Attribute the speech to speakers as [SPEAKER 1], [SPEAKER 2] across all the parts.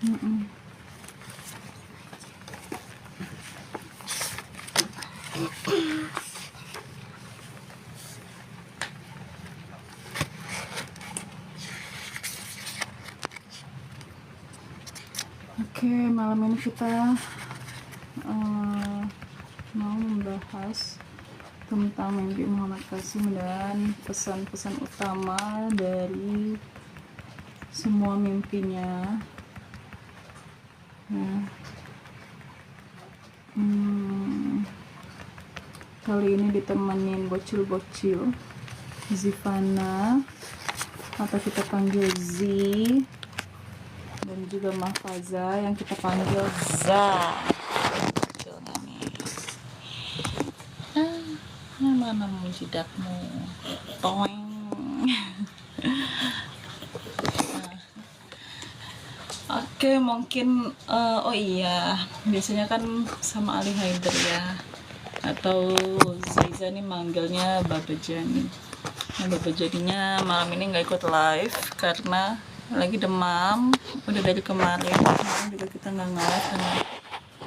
[SPEAKER 1] Mm-mm. Oke, malam ini kita mau membahas tentang mimpi Muhammad Qasim dan pesan-pesan utama dari semua mimpinya. Nah, kali ini ditemenin bocil-bocil Zifana atau kita panggil Z, dan juga Mahfaza yang kita panggil Za. Kecilnya nih. Mana mujidakmu? Toeng. Oke, mungkin oh iya, biasanya kan sama Ali Haider ya, atau Zaiza nih manggilnya Baba Jani. Nah, Baba Janinya malam ini nggak ikut live karena lagi demam. Udah dari kemarin juga kita nggak live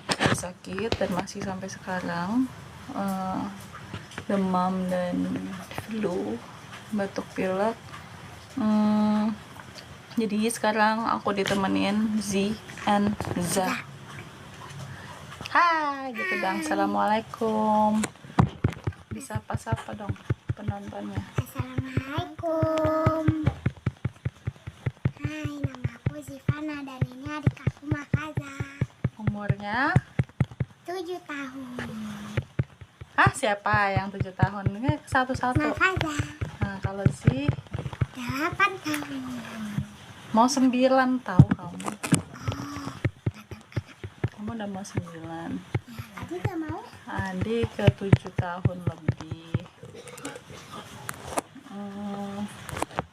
[SPEAKER 1] karena sakit dan masih sampai sekarang, demam dan flu, batuk pilek. Jadi sekarang aku ditemenin Z and Za. Hai gitu dong. Assalamualaikum. Bisa apa-apa dong penontonnya.
[SPEAKER 2] Assalamualaikum. Hai, nama aku Zifana dan ini adik aku Mahfaza.
[SPEAKER 1] Umurnya?
[SPEAKER 2] 7 tahun.
[SPEAKER 1] Siapa yang 7 tahun? Ini satu-satu.
[SPEAKER 2] Mahfaza.
[SPEAKER 1] Nah, kalau Z
[SPEAKER 2] 8 tahun.
[SPEAKER 1] mau 9 tahu kamu. Kamu udah mau 9.
[SPEAKER 2] Adik gak mau?
[SPEAKER 1] Adik ke 7 tahun lebih.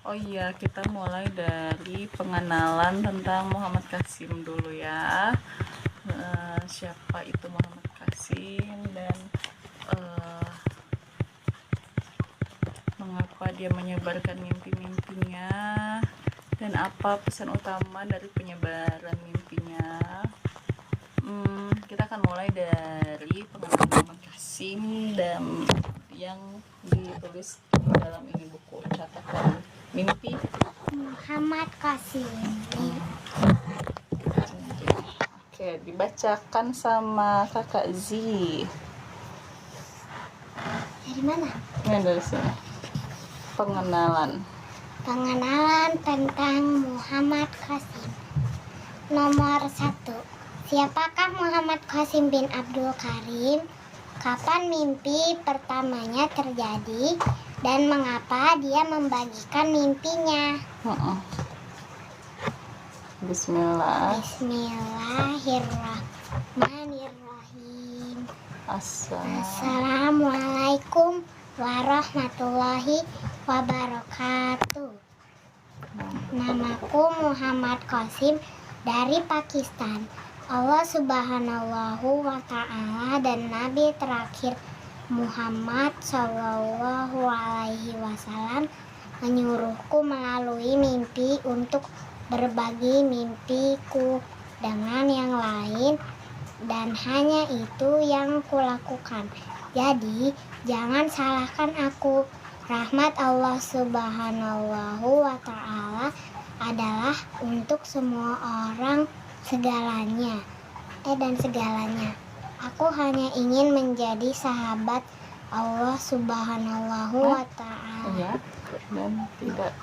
[SPEAKER 1] Oh iya, kita mulai dari pengenalan tentang Muhammad Qasim dulu ya. Siapa itu Muhammad Qasim dan mengapa dia menyebarkan mimpi-mimpinya dan apa pesan utama dari penyebaran mimpinya. Kita akan mulai dari pengenalan Muhammad Qasim dan yang ditulis dalam ini buku catatan mimpi
[SPEAKER 2] Muhammad Qasim.
[SPEAKER 1] Oke, dibacakan sama kakak Z.
[SPEAKER 2] Dari mana?
[SPEAKER 1] Ini dari sini. Pengenalan
[SPEAKER 2] tentang Muhammad Qasim. Nomor 1. Siapakah Muhammad Qasim bin Abdul Karim? Kapan mimpi pertamanya terjadi dan mengapa dia membagikan mimpinya? Bismillahirrahmanirrahim. Assalamualaikum warahmatullahi wabarakatuh. Namaku Muhammad Qasim dari Pakistan. Allah Subhanahu wa Ta'ala dan Nabi terakhir Muhammad Sallallahu Alaihi Wasallam menyuruhku melalui mimpi untuk berbagi mimpiku dengan yang lain, dan hanya itu yang kulakukan. Jadi jangan salahkan aku. Rahmat Allah Subhanahu wa Ta'ala adalah untuk semua orang segalanya dan segalanya. Aku hanya ingin menjadi sahabat Allah Subhanahu wa Ta'ala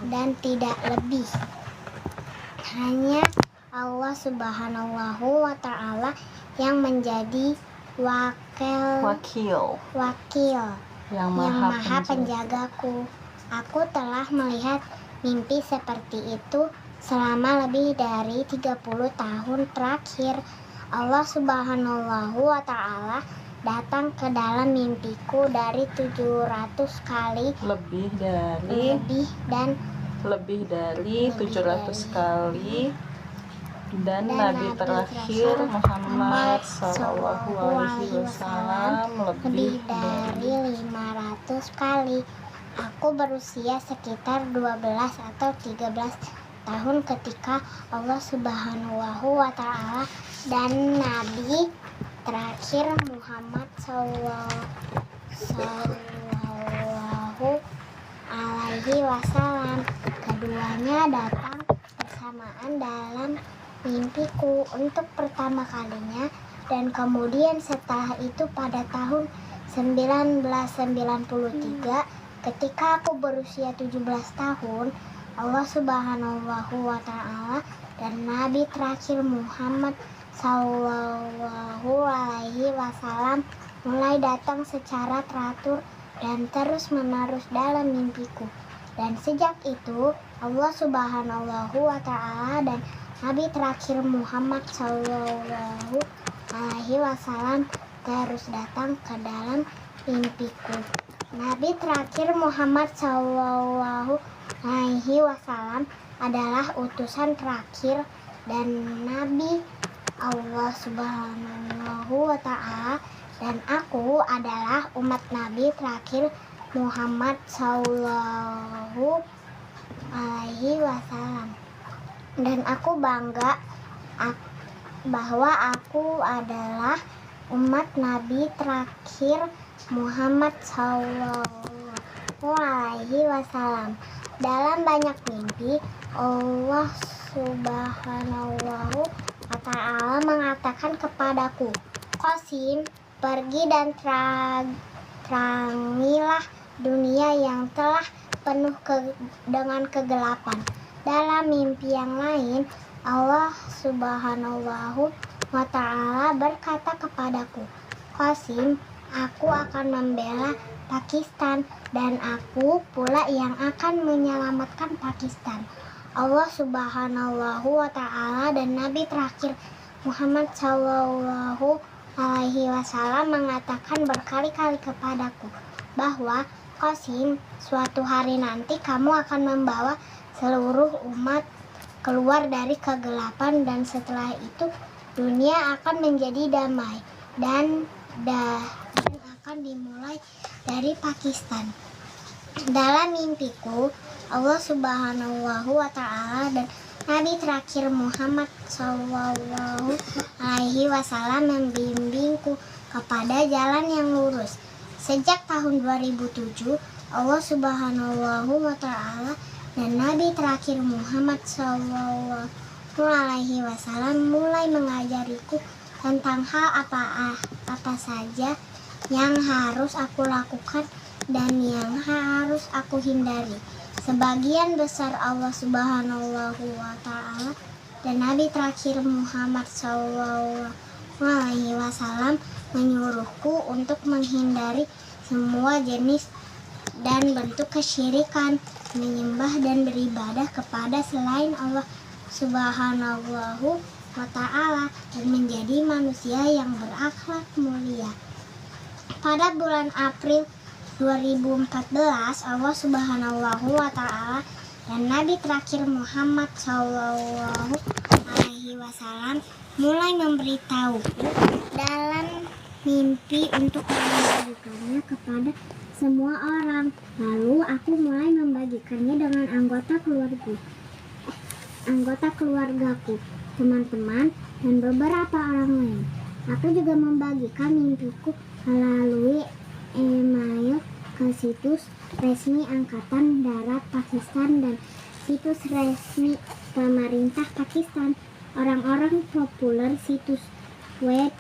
[SPEAKER 2] dan tidak lebih. Hanya Allah Subhanahu wa Ta'ala yang menjadi wakil yang maha penjagaku. Aku telah melihat mimpi seperti itu selama lebih dari 30 tahun terakhir. Allah Subhanahu wa Ta'ala datang ke dalam mimpiku dari 700 kali
[SPEAKER 1] lebih dari 700 kali, dan Nabi terakhir Muhammad Sallallahu Alaihi Wasallam lebih
[SPEAKER 2] dari 500 kali. Aku berusia sekitar 12 atau 13 tahun ketika Allah Subhanahu wa Ta'ala dan Nabi terakhir Muhammad Sallallahu Alaihi Wasallam. Keduanya datang bersamaan dalam mimpiku untuk pertama kalinya, dan kemudian setelah itu pada tahun 1993 ketika aku berusia 17 tahun, Allah Subhanahu wa Ta'ala dan Nabi terakhir Muhammad Sallallahu Alaihi Wasallam mulai datang secara teratur dan terus-menerus dalam mimpiku. Dan sejak itu Allah Subhanahu wa Ta'ala dan Nabi terakhir Muhammad Sallallahu Alaihi Wasallam terus datang ke dalam mimpiku. Nabi terakhir Muhammad Sallallahu Alaihi Wasallam adalah utusan terakhir dan Nabi Allah Subhanahu wa Ta'ala, dan aku adalah umat Nabi terakhir Muhammad Sallallahu Alaihi Wasallam. Dan aku bangga bahwa aku adalah umat Nabi terakhir Muhammad Sallallahu Alaihi Wasallam. Dalam banyak mimpi, Allah Subhanahu wa Ta'ala mengatakan kepadaku, Qasim, pergi dan terangilah dunia yang telah penuh dengan kegelapan. Dalam mimpi yang lain, Allah Subhanahu wa Ta'ala berkata kepadaku, Qasim, aku akan membela Pakistan dan aku pula yang akan menyelamatkan Pakistan. Allah Subhanahu wa Ta'ala dan Nabi terakhir Muhammad Sallallahu Alaihi Wasallam mengatakan berkali-kali kepadaku bahwa Qasim, suatu hari nanti kamu akan membawa seluruh umat keluar dari kegelapan, dan setelah itu dunia akan menjadi damai dan akan dimulai dari Pakistan. Dalam mimpiku, Allah Subhanahu wa Ta'ala dan Nabi terakhir Muhammad Sallallahu Alaihi Wasallam membimbingku kepada jalan yang lurus. Sejak tahun 2007, Allah Subhanahu wa Ta'ala dan Nabi terakhir Muhammad Sallallahu Alaihi Wasallam mulai mengajariku tentang hal apa saja yang harus aku lakukan dan yang harus aku hindari. Sebagian besar Allah Subhanahu wa Ta'ala dan Nabi terakhir Muhammad Sallallahu Alaihi Wasallam menyuruhku untuk menghindari semua jenis dan bentuk kesyirikan, menyembah dan beribadah kepada selain Allah Subhanahu wa Ta'ala, dan menjadi manusia yang berakhlak mulia. Pada bulan April 2014, Allah Subhanahu wa Ta'ala dan Nabi terakhir Muhammad Sallallahu Alaihi Wasallam mulai memberitahuku dalam mimpi untuk membagikannya kepada semua orang. Lalu aku mulai membagikannya dengan anggota keluargaku, teman-teman, dan beberapa orang lain. Aku juga membagikan mimpiku melalui email ke situs resmi Angkatan Darat Pakistan dan situs resmi pemerintah Pakistan, orang-orang populer, situs web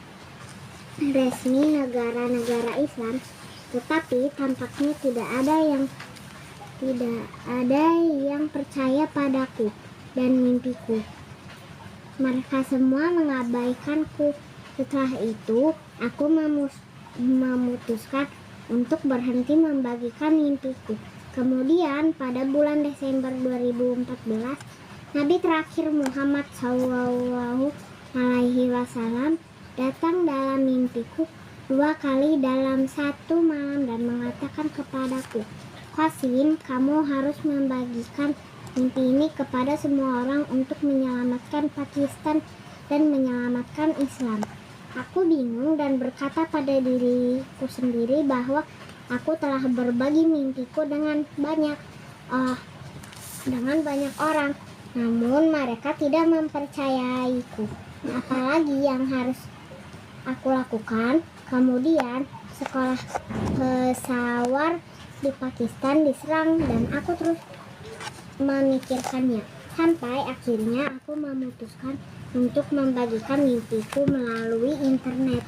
[SPEAKER 2] resmi negara-negara Islam. Tetapi tampaknya tidak ada yang percaya padaku dan mimpiku. Mereka semua mengabaikanku. Setelah itu, aku memutuskan untuk berhenti membagikan mimpiku. Kemudian pada bulan Desember 2014, Nabi terakhir Muhammad Sallallahu Alaihi Wasallam datang dalam mimpiku 2 kali dalam satu malam dan mengatakan kepadaku, Qasim, kamu harus membagikan mimpi ini kepada semua orang untuk menyelamatkan Pakistan dan menyelamatkan Islam. Aku bingung dan berkata pada diriku sendiri bahwa aku telah berbagi mimpiku dengan banyak orang. namun mereka tidak mempercayaiku. Apalagi yang harus aku lakukan? Kemudian sekolah pesawat di Pakistan diserang dan aku terus memikirkannya. Sampai akhirnya aku memutuskan untuk membagikan mimpiku melalui internet.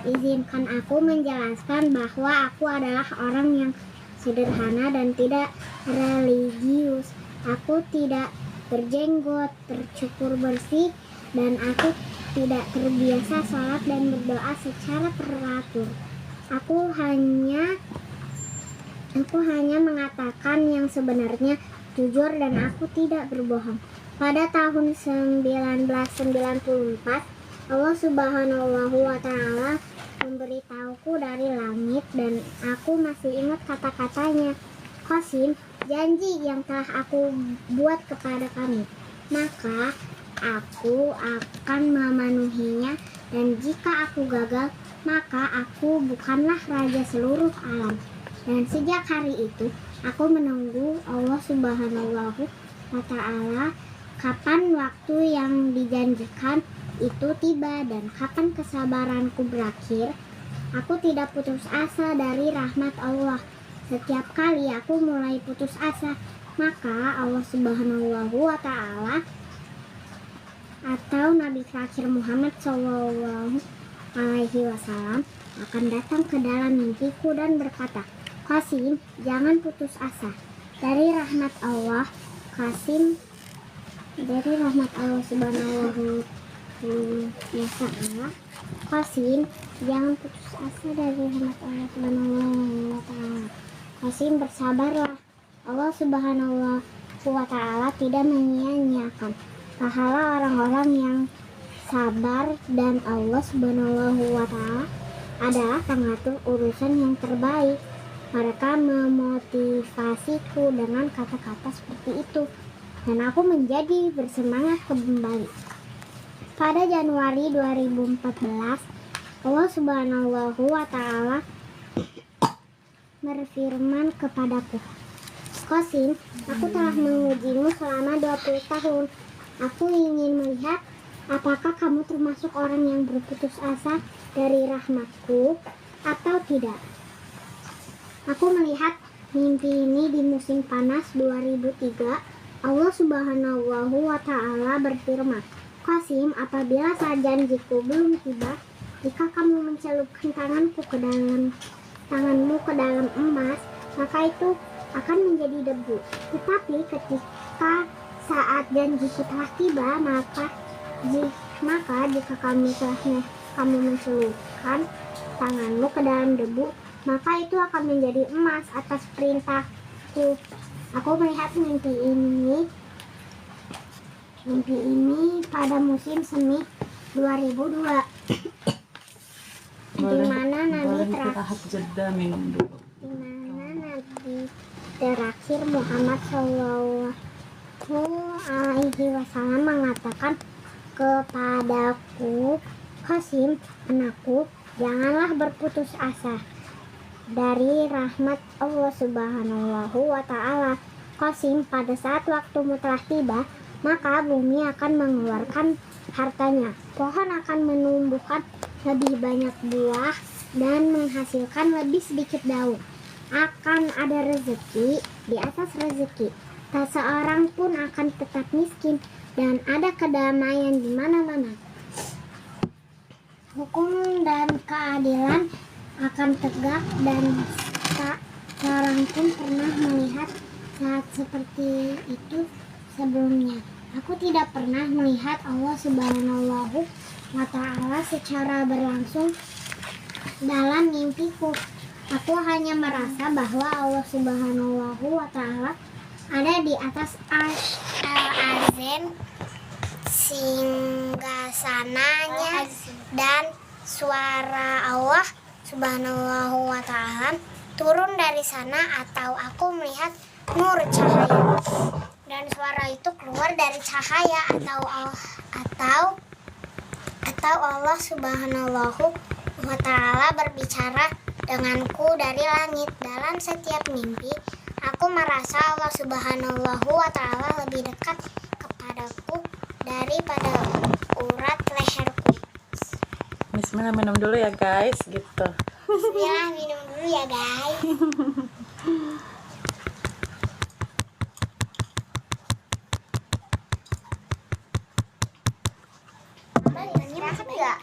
[SPEAKER 2] Izinkan aku menjelaskan bahwa aku adalah orang yang sederhana dan tidak religius. Aku tidak berjenggot, tercukur bersih, dan aku tidak terbiasa sholat dan berdoa secara teratur. Aku hanya mengatakan yang sebenarnya, jujur, dan aku tidak berbohong. Pada tahun 1994, Allah Subhanahu wa Ta'ala memberitahuku dari langit, dan aku masih ingat kata-katanya. Qasim, janji yang telah aku buat kepada kamu, maka aku akan memenuhinya, dan jika aku gagal, maka aku bukanlah raja seluruh alam. Dan sejak hari itu, aku menunggu Allah Subhanahu wa Ta'ala kapan waktu yang dijanjikan itu tiba dan kapan kesabaranku berakhir. Aku tidak putus asa dari rahmat Allah. Setiap kali aku mulai putus asa, maka Allah Subhanahu wa Ta'ala atau Nabi terakhir Muhammad SAW akan datang ke dalam mimpiku dan berkata, Qasim, jangan putus asa dari rahmat Allah. Qasim, dari rahmat Allah Subhanahu wa Ta'ala. Qasim, jangan putus asa dari rahmat Allah Subhanahu wa Ta'ala. Qasim, bersabarlah. Allah Subhanahu wa Ta'ala tidak menyia-nyiakan pahala orang-orang yang sabar, dan Allah Subhanahu wa Ta'ala adalah pengatur urusan yang terbaik. Mereka memotivasiku dengan kata-kata seperti itu, dan aku menjadi bersemangat kembali. Pada Januari 2014, Allah Subhanahu wa Ta'ala berfirman kepadaku, Qasim, aku telah mengujimu selama 20 tahun. Aku ingin melihat apakah kamu termasuk orang yang berputus asa dari rahmatku atau tidak. Aku melihat mimpi ini di musim panas 2003. Allah Subhanahu wa Ta'ala berfirman, Qasim, apabila saat janjiku belum tiba, jika kamu mencelupkan tanganmu ke dalam emas, maka itu akan menjadi debu. Tetapi ketika saat janjiku telah tiba, maka jika kamu mencelupkan tanganmu ke dalam debu, maka itu akan menjadi emas atas perintahku. Aku melihat mimpi ini pada musim semi 2002, di mana Nabi terakhir Muhammad SAW mengatakan kepadaku, Qasim, anakku, janganlah berputus asa dari rahmat Allah Subhanahu wa Ta'ala. Qasim, pada saat waktumu telah tiba, maka bumi akan mengeluarkan hartanya, pohon akan menumbuhkan lebih banyak buah dan menghasilkan lebih sedikit daun. Akan ada rezeki di atas rezeki, tak seorang pun akan tetap miskin, dan ada kedamaian di mana-mana. Hukum dan keadilan akan tegak, dan tak seorang pun pernah melihat saat seperti itu sebelumnya. Aku tidak pernah melihat Allah Subhanahu wa Ta'ala secara berlangsung dalam mimpiku. Aku hanya merasa bahwa Allah Subhanahu wa Ta'ala ada di atas al-azim singgasananya, dan suara Allah Subhanahu wa Ta'ala turun dari sana, atau aku melihat nur cahaya, dan suara itu keluar dari cahaya, atau Allah Subhanahu wa Ta'ala berbicara denganku dari langit. Dalam setiap mimpi, aku merasa Allah Subhanahu wa Ta'ala lebih dekat kepada daripada urat leherku.
[SPEAKER 1] Bismillah, minum dulu ya guys, gitu.
[SPEAKER 2] Bismillah, minum dulu ya guys. Istirahat nggak?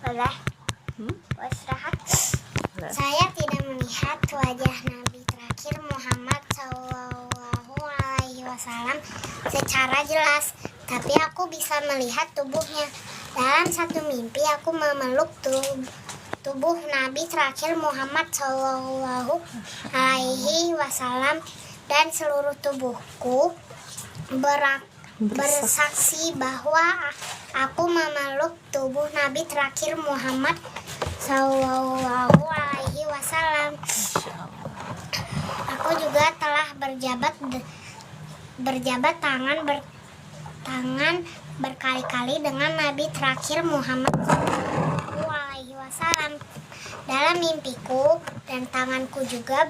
[SPEAKER 2] Boleh. Mau istirahat?
[SPEAKER 1] Boleh.
[SPEAKER 2] Saya tidak melihat wajah Nabi terakhir Muhammad SAW secara jelas, tapi aku bisa melihat tubuhnya. Dalam satu mimpi aku memeluk tubuh Nabi terakhir Muhammad SAW dan seluruh tubuhku bersaksi bahwa aku memeluk tubuh Nabi terakhir Muhammad SAW. Aku juga telah berjabat tangan berkali-kali dengan Nabi terakhir Muhammad SAW dalam mimpiku, dan tanganku juga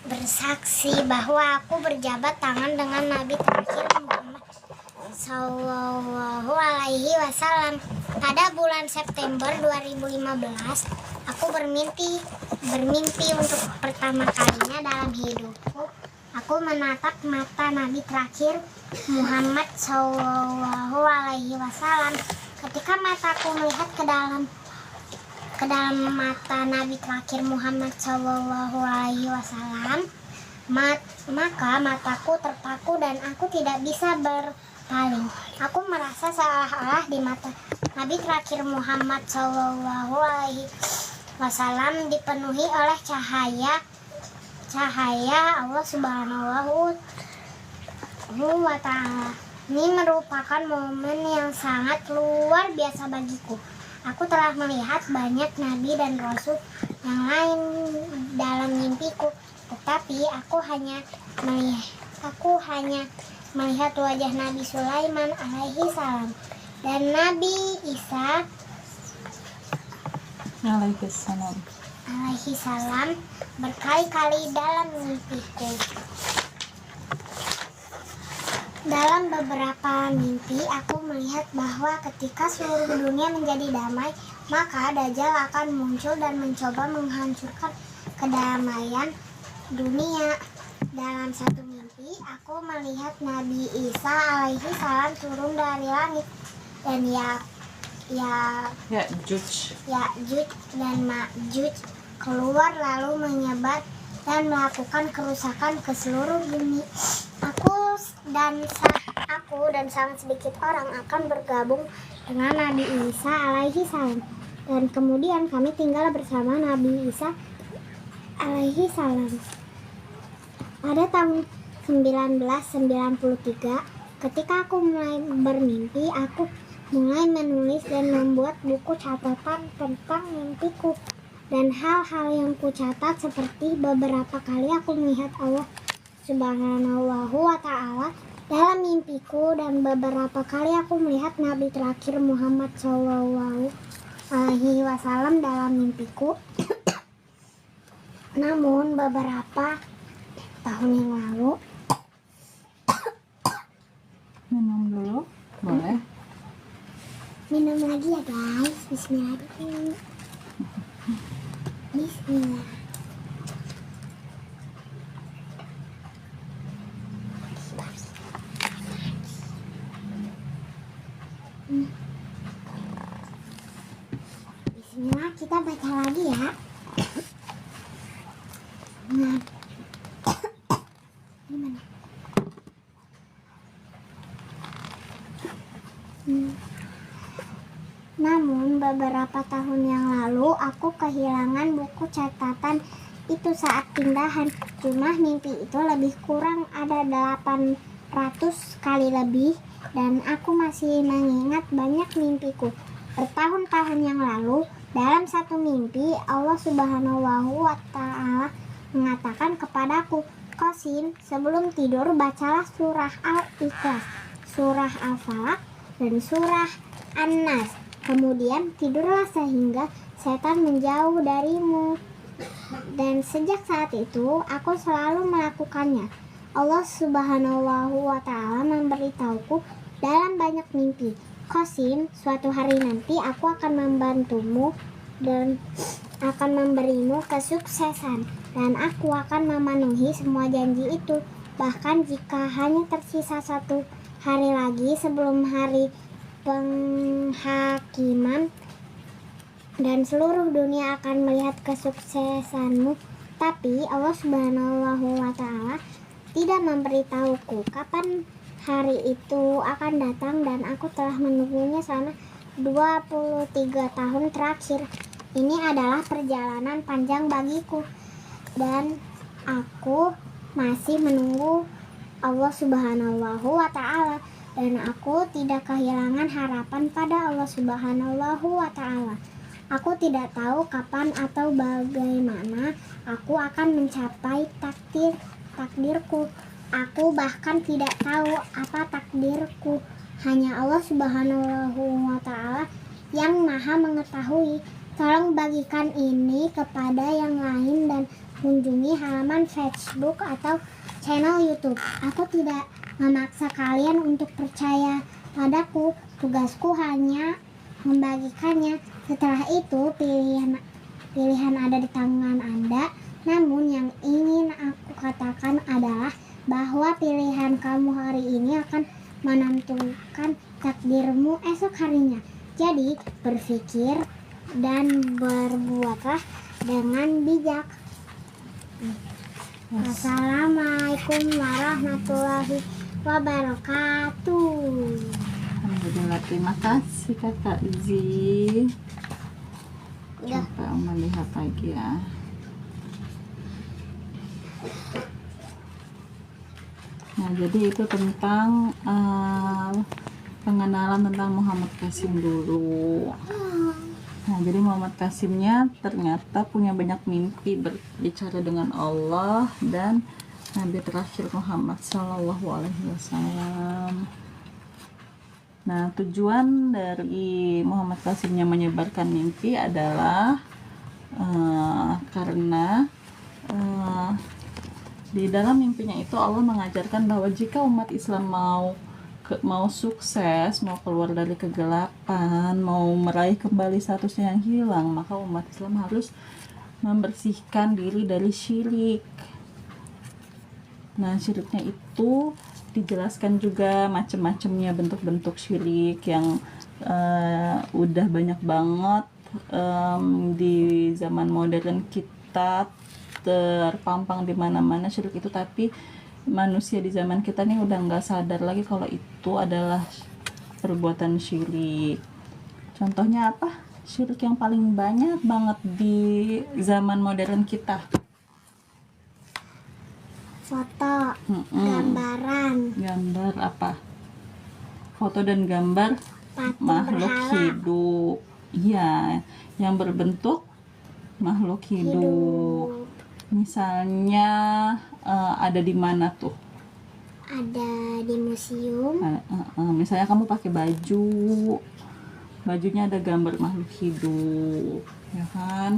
[SPEAKER 2] bersaksi bahwa aku berjabat tangan dengan Nabi terakhir Muhammad SAW. Pada bulan September 2015, aku bermimpi untuk pertama kalinya dalam hidupku. Aku menatap mata Nabi terakhir Muhammad SAW. Ketika mataku melihat ke dalam mata Nabi terakhir Muhammad SAW, maka mataku terpaku dan aku tidak bisa berpaling. Aku merasa seolah-olah di mata Nabi terakhir Muhammad SAW dipenuhi oleh cahaya Allah Subhanahu wa Ta'ala. Ini merupakan momen yang sangat luar biasa bagiku. Aku telah melihat banyak nabi dan rasul yang lain dalam mimpiku, tetapi aku hanya melihat wajah Nabi Sulaiman alaihi salam dan Nabi Isa alaihi salam berkali-kali dalam mimpiku. Dalam beberapa mimpi, aku melihat bahwa ketika seluruh dunia menjadi damai, maka Dajjal akan muncul dan mencoba menghancurkan kedamaian dunia. Dalam satu mimpi, aku melihat Nabi Isa alaihi salam turun dari langit, dan Ya'juj dan Ma'juj keluar lalu menyebar dan melakukan kerusakan ke seluruh bumi. Aku dan sangat sedikit orang akan bergabung dengan Nabi Isa alaihi salam, dan kemudian kami tinggal bersama Nabi Isa alaihi salam. Pada tahun 1993, ketika aku mulai bermimpi, aku mulai menulis dan membuat buku catatan tentang mimpiku dan hal-hal yang kucatat, seperti beberapa kali aku melihat Allah Subhanahu wa Ta'ala dalam mimpiku, dan beberapa kali aku melihat Nabi terakhir Muhammad SAW dalam mimpiku. Namun beberapa tahun yang lalu,
[SPEAKER 1] Minum dulu, boleh?
[SPEAKER 2] minum lagi ya guys. Bismillah. Bismillah. Bismillah, kita baca lagi ya. Nah, gimana? Namun beberapa tahun yang lalu aku kehilangan buku catatan itu saat pindahan. Jumlah mimpi itu lebih kurang ada 800 kali lebih, dan aku masih mengingat banyak mimpiku. Bertahun-tahun yang lalu, dalam satu mimpi, Allah Subhanahu wa Ta'ala mengatakan kepadaku, "Qasim, sebelum tidur bacalah surah Al-Ikhlas, surah Al-Falaq, dan surah An-Nas. Kemudian tidurlah sehingga setan menjauh darimu." Dan sejak saat itu aku selalu melakukannya. Allah Subhanahu wa Ta'ala memberitahuku dalam banyak mimpi, Qasim, suatu hari nanti aku akan membantumu dan akan memberimu kesuksesan, dan aku akan memenuhi semua janji itu. Bahkan jika hanya tersisa 1 hari lagi sebelum hari penghakiman dan seluruh dunia akan melihat kesuksesanmu. Tapi Allah Subhanahu wa Ta'ala tidak memberitahuku kapan hari itu akan datang, dan aku telah menunggunya selama 23 tahun terakhir. Ini adalah perjalanan panjang bagiku, dan aku masih menunggu Allah Subhanahu wa Ta'ala, dan aku tidak kehilangan harapan pada Allah Subhanahu wa Ta'ala. Aku tidak tahu kapan atau bagaimana aku akan mencapai takdirku. Aku bahkan tidak tahu apa takdirku. Hanya Allah Subhanahu wa Ta'ala yang Maha mengetahui. Tolong bagikan ini kepada yang lain dan kunjungi halaman Facebook atau channel YouTube. Aku tidak memaksa kalian untuk percaya padaku. Tugasku hanya membagikannya. Setelah itu pilihan ada di tangan Anda. Namun yang ingin aku katakan adalah bahwa pilihan kamu hari ini akan menentukan takdirmu esok harinya. Jadi berpikir dan berbuatlah dengan bijak. Assalamualaikum warahmatullahi wabarakatuh.
[SPEAKER 1] Alhamdulillah, terima kasih Kakak Zi.
[SPEAKER 2] Udah.
[SPEAKER 1] Coba Oma lihat lagi ya. Nah, jadi itu tentang pengenalan tentang Muhammad Qasim dulu. Nah, jadi Muhammad Qasimnya ternyata punya banyak mimpi berbicara dengan Allah dan Nabi terakhir Muhammad Sallallahu Alaihi Wasallam. Nah, tujuan dari Muhammad Qasimnya menyebarkan mimpi adalah karena di dalam mimpinya itu Allah mengajarkan bahwa jika umat Islam mau sukses, mau keluar dari kegelapan, mau meraih kembali statusnya yang hilang, maka umat Islam harus membersihkan diri dari syirik. Nah, syiriknya itu dijelaskan juga macam-macamnya bentuk-bentuk syirik yang udah banyak banget di zaman modern kita, terpampang di mana-mana syirik itu, tapi manusia di zaman kita nih udah nggak sadar lagi kalau itu adalah perbuatan syirik. Contohnya apa? Syirik yang paling banyak banget di zaman modern kita.
[SPEAKER 2] Foto, gambaran,
[SPEAKER 1] Gambar apa? Foto dan gambar
[SPEAKER 2] patung
[SPEAKER 1] makhluk
[SPEAKER 2] berhala,
[SPEAKER 1] hidup. Iya, yang berbentuk makhluk hidup. Misalnya ada di mana tuh?
[SPEAKER 2] ada di museum,
[SPEAKER 1] Misalnya kamu pakai bajunya ada gambar makhluk hidup, ya kan?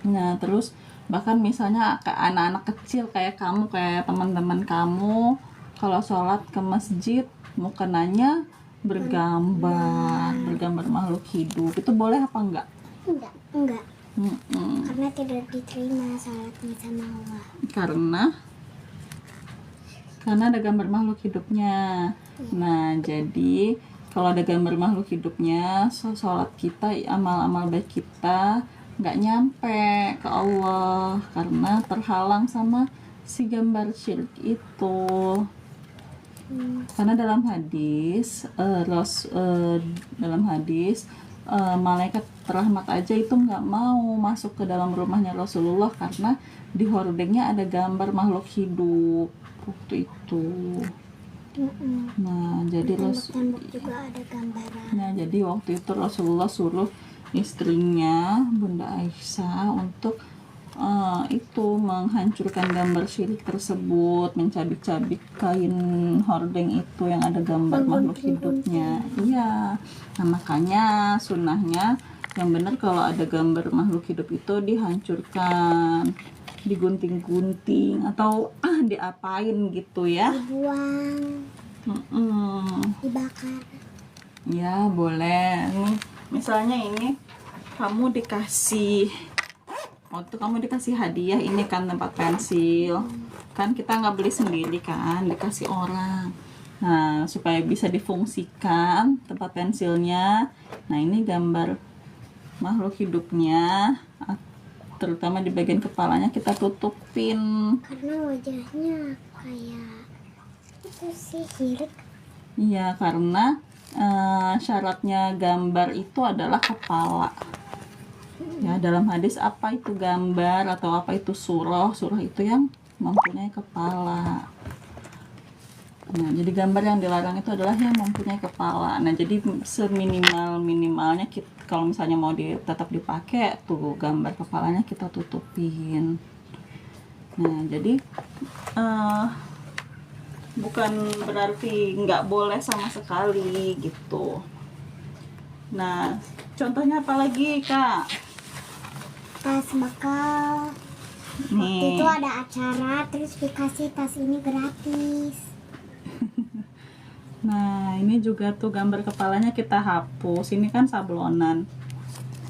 [SPEAKER 1] Nah, terus bahkan misalnya anak-anak kecil kayak kamu, kayak teman-teman kamu, kalau sholat ke masjid mukenanya bergambar makhluk hidup, itu boleh apa enggak?
[SPEAKER 2] enggak, karena tidak diterima salatnya sama Allah.
[SPEAKER 1] Karena ada gambar makhluk hidupnya. Nah, jadi kalau ada gambar makhluk hidupnya, sholat kita, amal-amal baik kita nggak nyampe ke Allah karena terhalang sama si gambar syirik itu. Karena dalam hadis malaikat rahmat aja itu nggak mau masuk ke dalam rumahnya Rasulullah karena di hordengnya ada gambar makhluk hidup waktu itu. Nah, jadi
[SPEAKER 2] Tembok juga ada gambaran.
[SPEAKER 1] Nah, jadi waktu itu Rasulullah suruh istrinya Bunda Aisyah untuk itu menghancurkan gambar syirik tersebut, mencabik-cabik kain hordeng itu yang ada gambar makhluk hidupnya. Iya. Nah, makanya sunnahnya yang benar kalau ada gambar makhluk hidup itu dihancurkan, digunting-gunting, atau diapain gitu ya?
[SPEAKER 2] Dibuang, dibakar.
[SPEAKER 1] Ya boleh. Nih, misalnya ini kamu dikasih, waktu kamu dikasih hadiah ini kan tempat pensil, kan kita nggak beli sendiri kan, dikasih orang. Nah, supaya bisa difungsikan tempat pensilnya, nah ini gambar makhluk hidupnya, terutama di bagian kepalanya kita tutupin.
[SPEAKER 2] Karena wajahnya kayak itu sih sirik.
[SPEAKER 1] Iya, karena syaratnya gambar itu adalah kepala. Ya, dalam hadis apa itu gambar atau apa itu surah? Surah itu yang mempunyai kepala. Nah, jadi gambar yang dilarang itu adalah yang mempunyai kepala. Nah, jadi seminimal-minimalnya kalau misalnya mau tetap dipakai, tuh gambar kepalanya kita tutupin. Nah, jadi bukan berarti nggak boleh sama sekali gitu. Nah, contohnya apa lagi, Kak?
[SPEAKER 2] Tas bekal. Waktu
[SPEAKER 1] Nih.
[SPEAKER 2] itu ada acara terus dikasih tas ini gratis.
[SPEAKER 1] Nah, ini juga tuh gambar kepalanya kita hapus. Ini kan sablonan.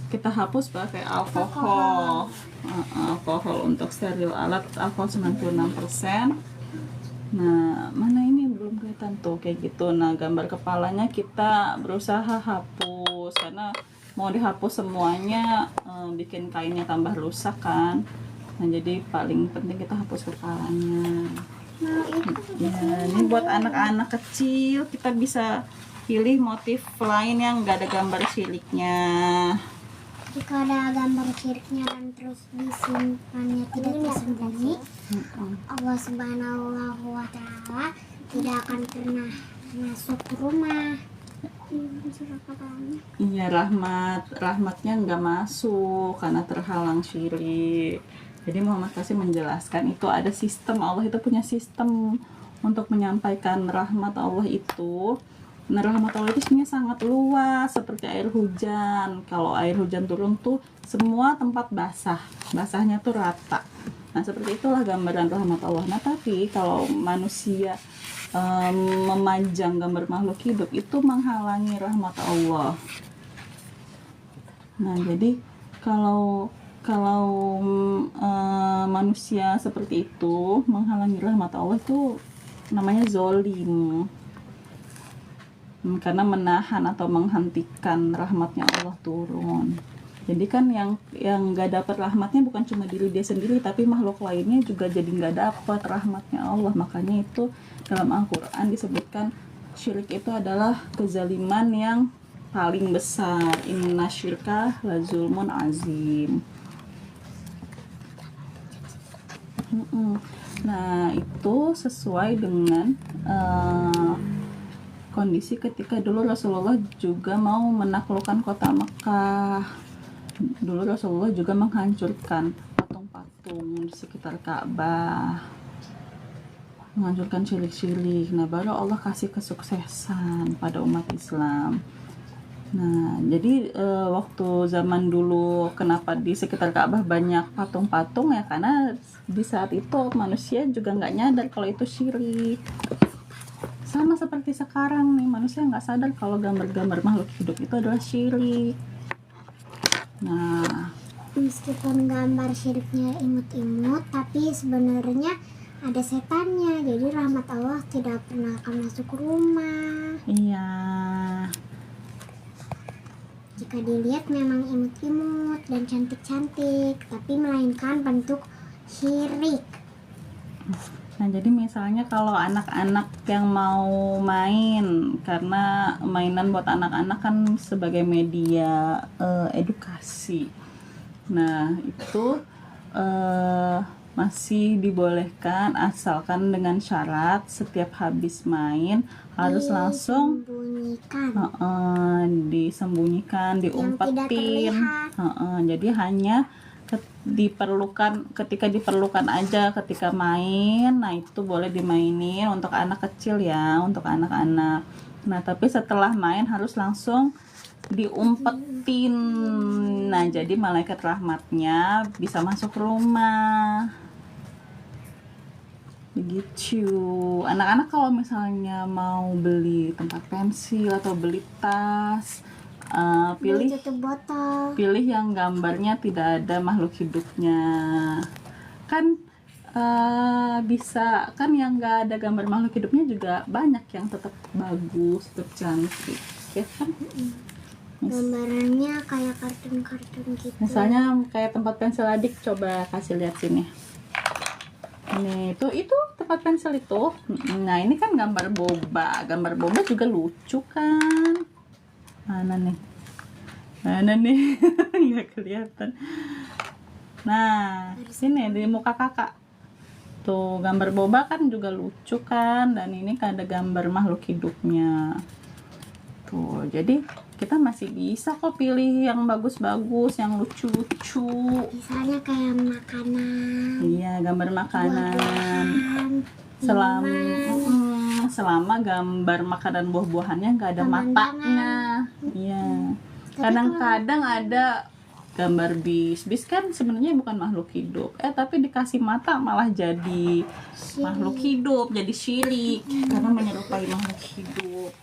[SPEAKER 1] Kita hapus pakai alkohol. Alkohol untuk steril alat alkohol 96%. Nah, mana ini belum kelihatan tuh kayak gitu. Nah, gambar kepalanya kita berusaha hapus karena mau dihapus semuanya bikin kainnya tambah rusak kan. Nah, jadi paling penting kita hapus kepalanya.
[SPEAKER 2] Nah, itu
[SPEAKER 1] Ya, ini buat anak-anak kecil kita bisa pilih motif lain yang nggak ada gambar siriknya.
[SPEAKER 2] jika ada gambar siriknya dan terus disimpannya tidak tersembunyi, Allah Subhanahu wa Ta'ala tidak akan pernah masuk ke rumah.
[SPEAKER 1] Iya, rahmatnya nggak masuk karena terhalang syirik. Jadi Muhammad Qasim menjelaskan itu ada sistem, Allah itu punya sistem untuk menyampaikan rahmat Allah itu. Nah, rahmat Allah itu sebenarnya sangat luas seperti air hujan. Kalau air hujan turun tuh semua tempat basah, basahnya tuh rata. Nah, seperti itulah gambaran rahmat Allah. Nah, tapi kalau manusia memajang gambar makhluk hidup itu menghalangi rahmat Allah. Nah, jadi kalau manusia seperti itu menghalangi rahmat Allah itu namanya zolim. Karena menahan atau menghentikan rahmatnya Allah turun. Jadi kan yang nggak dapat rahmatnya bukan cuma diri dia sendiri, tapi makhluk lainnya juga jadi nggak dapat rahmatnya Allah. Makanya itu dalam Al-Quran disebutkan syirik itu adalah kezaliman yang paling besar. Inna syirka la zulmun azim. Nah, itu sesuai dengan kondisi ketika dulu Rasulullah juga mau menaklukkan kota Mekah. Dulu Rasulullah juga menghancurkan patung-patung di sekitar Ka'bah, menghancurkan syirik-syirik. Nah, baru Allah kasih kesuksesan pada umat Islam. Nah, jadi waktu zaman dulu kenapa di sekitar Ka'bah banyak patung-patung ya karena di saat itu manusia juga nggak nyadar kalau itu syirik. Sama seperti sekarang nih, manusia nggak sadar kalau gambar-gambar makhluk hidup itu adalah syirik. Nah,
[SPEAKER 2] meskipun gambar syiriknya imut-imut, tapi sebenarnya ada setannya. Jadi rahmat Allah tidak pernah akan masuk ke rumah.
[SPEAKER 1] iya.
[SPEAKER 2] Jika dilihat memang imut-imut dan cantik-cantik, tapi melainkan bentuk syirik.
[SPEAKER 1] Nah, jadi misalnya kalau anak-anak yang mau main, karena mainan buat anak-anak kan sebagai media edukasi. Nah, itu masih dibolehkan asalkan dengan syarat setiap habis main harus langsung disembunyikan, diumpetin. Jadi hanya ketika diperlukan aja ketika main. Nah, itu boleh dimainin untuk anak kecil ya, untuk anak-anak. Nah, tapi setelah main harus langsung diumpetin. Nah, jadi malaikat rahmatnya bisa masuk rumah. begitu. Anak-anak kalau misalnya mau beli tempat pensil atau beli tas,
[SPEAKER 2] Beli
[SPEAKER 1] pilih
[SPEAKER 2] tutup botol.
[SPEAKER 1] yang gambarnya tidak ada makhluk hidupnya. Kan bisa kan yang nggak ada gambar makhluk hidupnya juga banyak yang tetap bagus, tetap cantik, ya kan?
[SPEAKER 2] Gambarannya kayak kartun-kartun gitu.
[SPEAKER 1] Misalnya kayak tempat pensil adik, coba kasih lihat sini. Ini itu tempat pensil itu. Nah ini kan gambar boba juga lucu kan. Mana nih nggak kelihatan. Nah sini di muka kakak tuh gambar boba kan juga lucu kan, dan ini kan ada gambar makhluk hidupnya tuh. Jadi kita masih bisa kok pilih yang bagus-bagus, yang lucu-lucu.
[SPEAKER 2] Misalnya kayak makanan.
[SPEAKER 1] Iya, gambar makanan.
[SPEAKER 2] Buah-buahan,
[SPEAKER 1] Selama gambar makanan buah-buahannya nggak ada
[SPEAKER 2] Pemandangan.
[SPEAKER 1] matanya. Iya. Kadang-kadang ada gambar bis kan sebenarnya bukan makhluk hidup. Tapi dikasih mata malah jadi makhluk hidup, jadi syirik karena menyerupai makhluk hidup.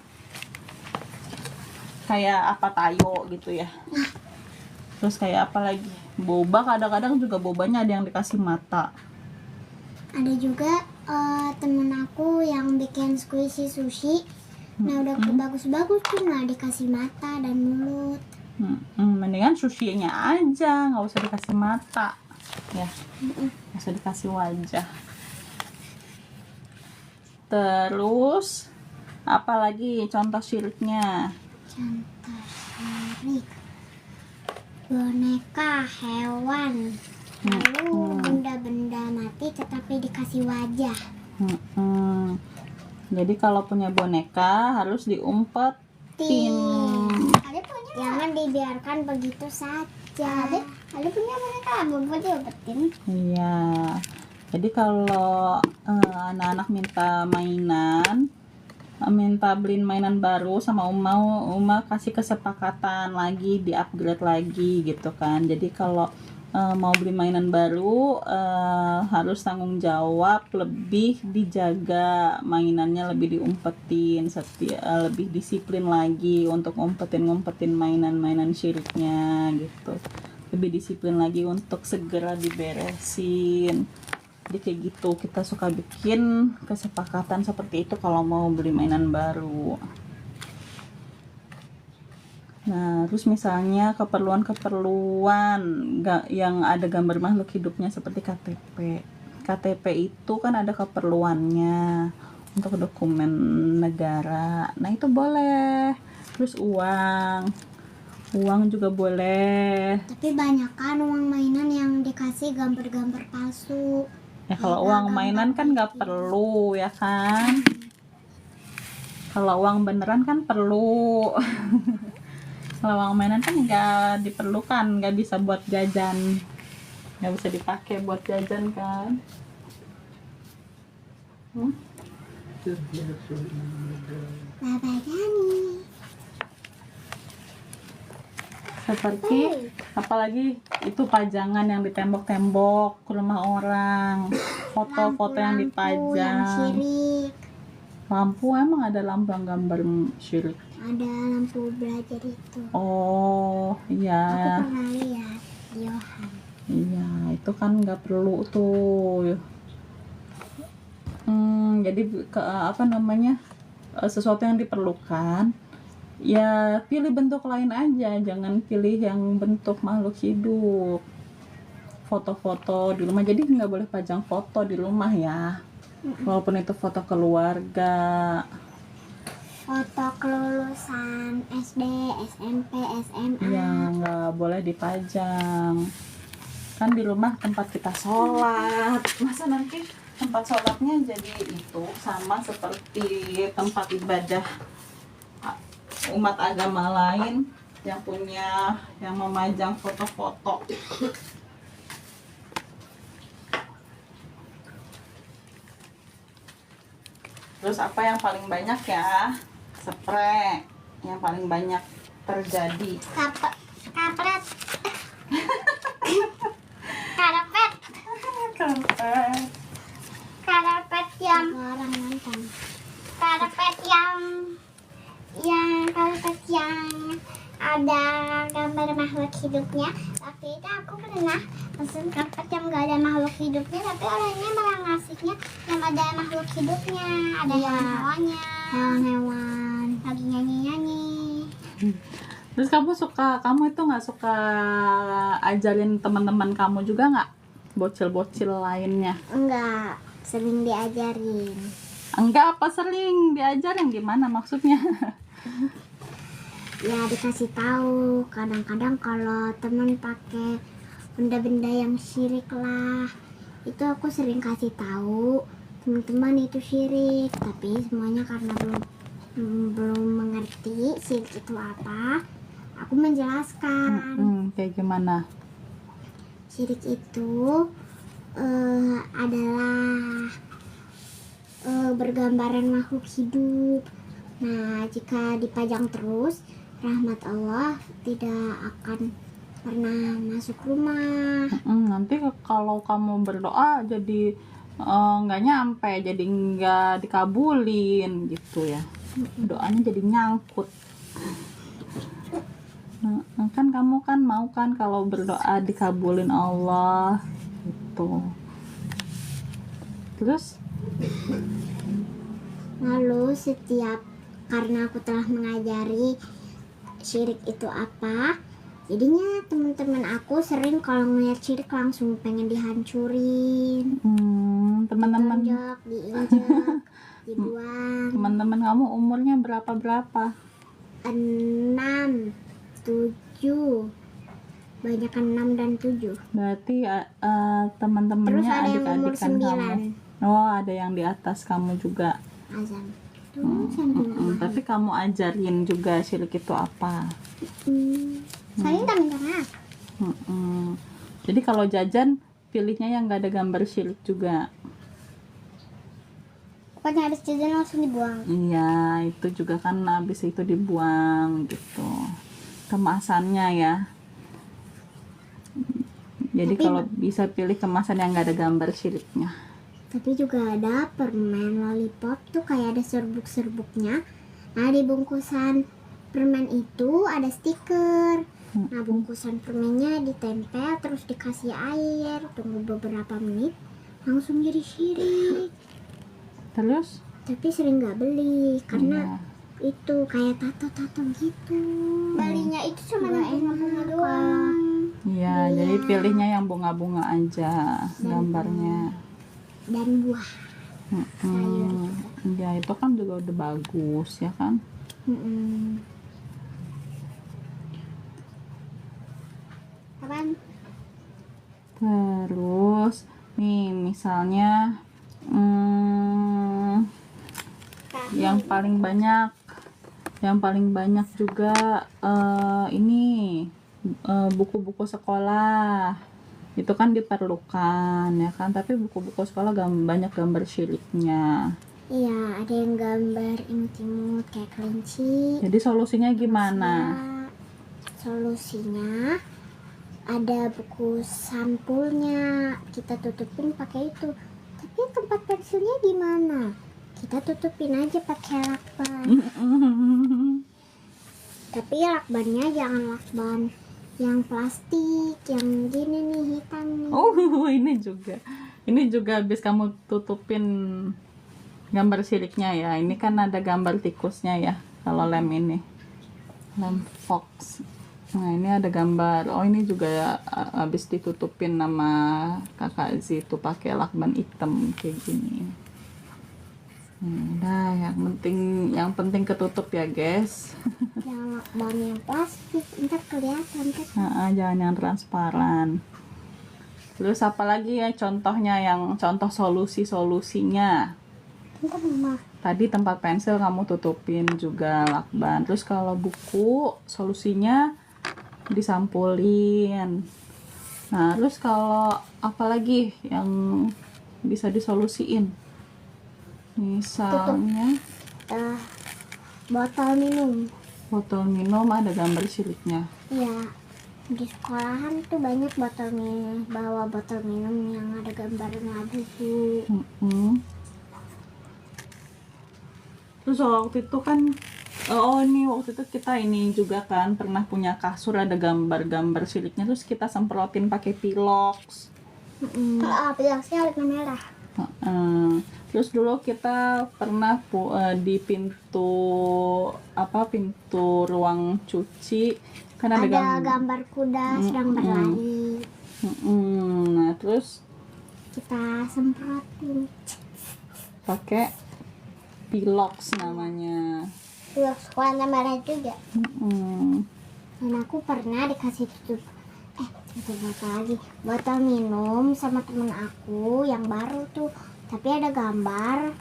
[SPEAKER 1] Kayak apa tayo gitu ya. Terus kayak apa lagi? Boba kadang-kadang juga bobanya ada yang dikasih mata.
[SPEAKER 2] Ada juga temen aku yang bikin squishy sushi. Nah udah bagus-bagus tuh nggak dikasih mata dan mulut.
[SPEAKER 1] Mendingan sushinya aja, nggak usah dikasih mata ya, nggak usah dikasih wajah. Terus apalagi contoh syiriknya?
[SPEAKER 2] Contoh syirik, boneka hewan, lalu benda-benda mati tetapi dikasih wajah.
[SPEAKER 1] Jadi kalau punya boneka harus diumpetin.
[SPEAKER 2] Jangan dibiarkan begitu saja. Ada punya boneka mau diumpetin.
[SPEAKER 1] Iya. Jadi kalau anak-anak minta beliin mainan baru sama Uma kasih kesepakatan lagi, di-upgrade lagi gitu kan. Jadi kalau mau beli mainan baru harus tanggung jawab, lebih dijaga mainannya, lebih diumpetin, lebih disiplin lagi untuk ngumpetin mainan syiriknya gitu. Lebih disiplin lagi untuk segera diberesin. Jadi kayak gitu, kita suka bikin kesepakatan seperti itu kalau mau beli mainan baru. Nah, terus misalnya keperluan yang ada gambar makhluk hidupnya seperti KTP. KTP itu kan ada keperluannya untuk dokumen negara. Nah, itu boleh. Terus uang juga boleh.
[SPEAKER 2] Tapi banyak kan uang mainan yang dikasih gambar-gambar palsu.
[SPEAKER 1] Ya kalau uang mainan kan nggak perlu ya kan. Kalau uang beneran kan perlu. Kalau uang mainan kan nggak diperlukan, nggak bisa buat jajan, nggak bisa dipakai buat jajan kan.
[SPEAKER 2] Baba Jani.
[SPEAKER 1] Seperti apalagi itu pajangan yang di tembok-tembok rumah orang, foto-foto yang
[SPEAKER 2] Lampu-lampu yang
[SPEAKER 1] dipajang.
[SPEAKER 2] syirik.
[SPEAKER 1] Lampu, emang ada lampu yang gambar syirik?
[SPEAKER 2] Ada lampu belajar itu.
[SPEAKER 1] Oh
[SPEAKER 2] Aku
[SPEAKER 1] iya.
[SPEAKER 2] pernah lihat di Yohan.
[SPEAKER 1] Iya, itu kan nggak perlu tuh. Jadi sesuatu yang diperlukan, ya pilih bentuk lain aja, jangan pilih yang bentuk makhluk hidup. Foto-foto di rumah, jadi nggak boleh pajang foto di rumah ya, walaupun itu foto keluarga.
[SPEAKER 2] Foto kelulusan SD, SMP, SMA.
[SPEAKER 1] Ya nggak boleh dipajang. Kan di rumah tempat kita sholat, masa nanti tempat sholatnya jadi itu sama seperti tempat ibadah umat agama lain yang memajang foto-foto. Terus apa yang paling banyak ya? Spray yang paling banyak terjadi.
[SPEAKER 2] Kapret. Karpet.
[SPEAKER 1] Karpet.
[SPEAKER 2] Karpet yang orang nonton. Karpet yang ada gambar makhluk hidupnya. Tapi itu aku pernah pesen karpet yang gak ada makhluk hidupnya, tapi orangnya malah ngasihnya yang ada makhluk hidupnya, ada hewan-hewannya, hewan-hewan lagi nyanyi-nyanyi.
[SPEAKER 1] Terus kamu itu nggak suka ajarin teman-teman kamu juga nggak? Bocil-bocil lainnya?
[SPEAKER 2] Enggak, sering diajarin.
[SPEAKER 1] Enggak, apa sering diajarin, gimana maksudnya?
[SPEAKER 2] Ya dikasih tahu, kadang-kadang kalau teman pakai benda-benda yang syirik lah, itu aku sering kasih tahu teman-teman itu syirik, tapi semuanya karena belum mengerti syirik itu apa, aku menjelaskan.
[SPEAKER 1] Kayak gimana?
[SPEAKER 2] Syirik itu adalah bergambaran makhluk hidup. Nah, jika dipajang terus, rahmat Allah tidak akan pernah masuk rumah.
[SPEAKER 1] Nanti kalau kamu berdoa jadi nggak nyampe, jadi nggak dikabulin gitu ya. Doanya jadi nyangkut. Nah, kan kamu kan mau kan kalau berdoa dikabulin Allah gitu. Terus
[SPEAKER 2] Lalu karena aku telah mengajari syirik itu apa, jadinya teman-teman aku sering kalau ngeliat syirik langsung pengen dihancurin,
[SPEAKER 1] teman-teman
[SPEAKER 2] diinjak, dibuang.
[SPEAKER 1] Teman-teman kamu umurnya berapa?
[SPEAKER 2] 6, 7, banyakan 6 dan 7.
[SPEAKER 1] Berarti teman-temannya
[SPEAKER 2] Terus ada yang umur
[SPEAKER 1] adik-adikan
[SPEAKER 2] 9.
[SPEAKER 1] kamu. Oh, ada yang di atas kamu juga.
[SPEAKER 2] Azan.
[SPEAKER 1] Tapi kamu ajarin juga syirik itu apa?
[SPEAKER 2] Saya minta maaf.
[SPEAKER 1] Jadi kalau jajan pilihnya yang gak ada gambar syirik juga.
[SPEAKER 2] Pokoknya habis jajan langsung dibuang.
[SPEAKER 1] Iya, itu juga kan habis itu dibuang gitu. Kemasannya ya. Jadi kalau bisa pilih kemasan yang gak ada gambar syiriknya.
[SPEAKER 2] Tapi juga ada permen lollipop tuh kayak ada serbuk-serbuknya. Nah, di bungkusan permen itu ada stiker. Nah, bungkusan permennya ditempel terus dikasih air, tunggu beberapa menit langsung jadi syirik.
[SPEAKER 1] Terus?
[SPEAKER 2] Tapi sering nggak beli karena itu kayak tato-tato gitu. Belinya itu cuma yang bunga doang.
[SPEAKER 1] Iya, jadi pilihnya yang bunga-bunga aja gambarnya.
[SPEAKER 2] Dan buah. Sayur.
[SPEAKER 1] Ya itu kan juga udah bagus ya kan.
[SPEAKER 2] Apaan?
[SPEAKER 1] Terus nih misalnya yang paling banyak juga ini buku-buku sekolah itu kan diperlukan ya kan, tapi buku-buku sekolah banyak gambar syiriknya.
[SPEAKER 2] Iya, ada yang gambar imut-imut kayak kelinci.
[SPEAKER 1] Jadi solusinya gimana?
[SPEAKER 2] Solusinya ada buku sampulnya, kita tutupin pakai itu. Tapi tempat pensilnya gimana? Kita tutupin aja pakai lakban. Tapi lakbannya jangan lakban yang plastik, yang gini nih hitam nih.
[SPEAKER 1] Oh, ini juga habis kamu tutupin gambar siriknya ya. Ini kan ada gambar tikusnya ya kalau lem ini, lem fox. Nah ini ada gambar. Oh ini juga ya, habis ditutupin nama kakak Z itu pakai lakban hitam kayak gini. Nah, yang penting ketutup ya guys.
[SPEAKER 2] Yang lakban yang plastik, ntar kelihatan kan.
[SPEAKER 1] Jangan yang transparan. Terus apa lagi ya contohnya, yang contoh solusinya? Tadi tempat pensil kamu tutupin juga lakban. Terus kalau buku solusinya disampulin. Nah terus kalau apa lagi yang bisa disolusiin? Misalnya botol minum ada gambar siriknya.
[SPEAKER 2] Iya, di sekolahan tuh banyak botol minum yang ada gambar labu.
[SPEAKER 1] Terus waktu itu kan, oh ini waktu itu kita ini juga kan pernah punya kasur ada gambar-gambar siliknya, terus kita semprotin pakai pilox.
[SPEAKER 2] Piloknya warna merah.
[SPEAKER 1] Terus dulu kita pernah di pintu ruang cuci kan ada
[SPEAKER 2] Ada gambar kuda sedang berlari.
[SPEAKER 1] Nah terus
[SPEAKER 2] Kita semprotin.
[SPEAKER 1] pakai pilox namanya.
[SPEAKER 2] Pilok warna merah juga.
[SPEAKER 1] Mm-mm.
[SPEAKER 2] Dan aku pernah dikasih tutup apa lagi, botol minum sama temen aku yang baru tuh, tapi ada gambar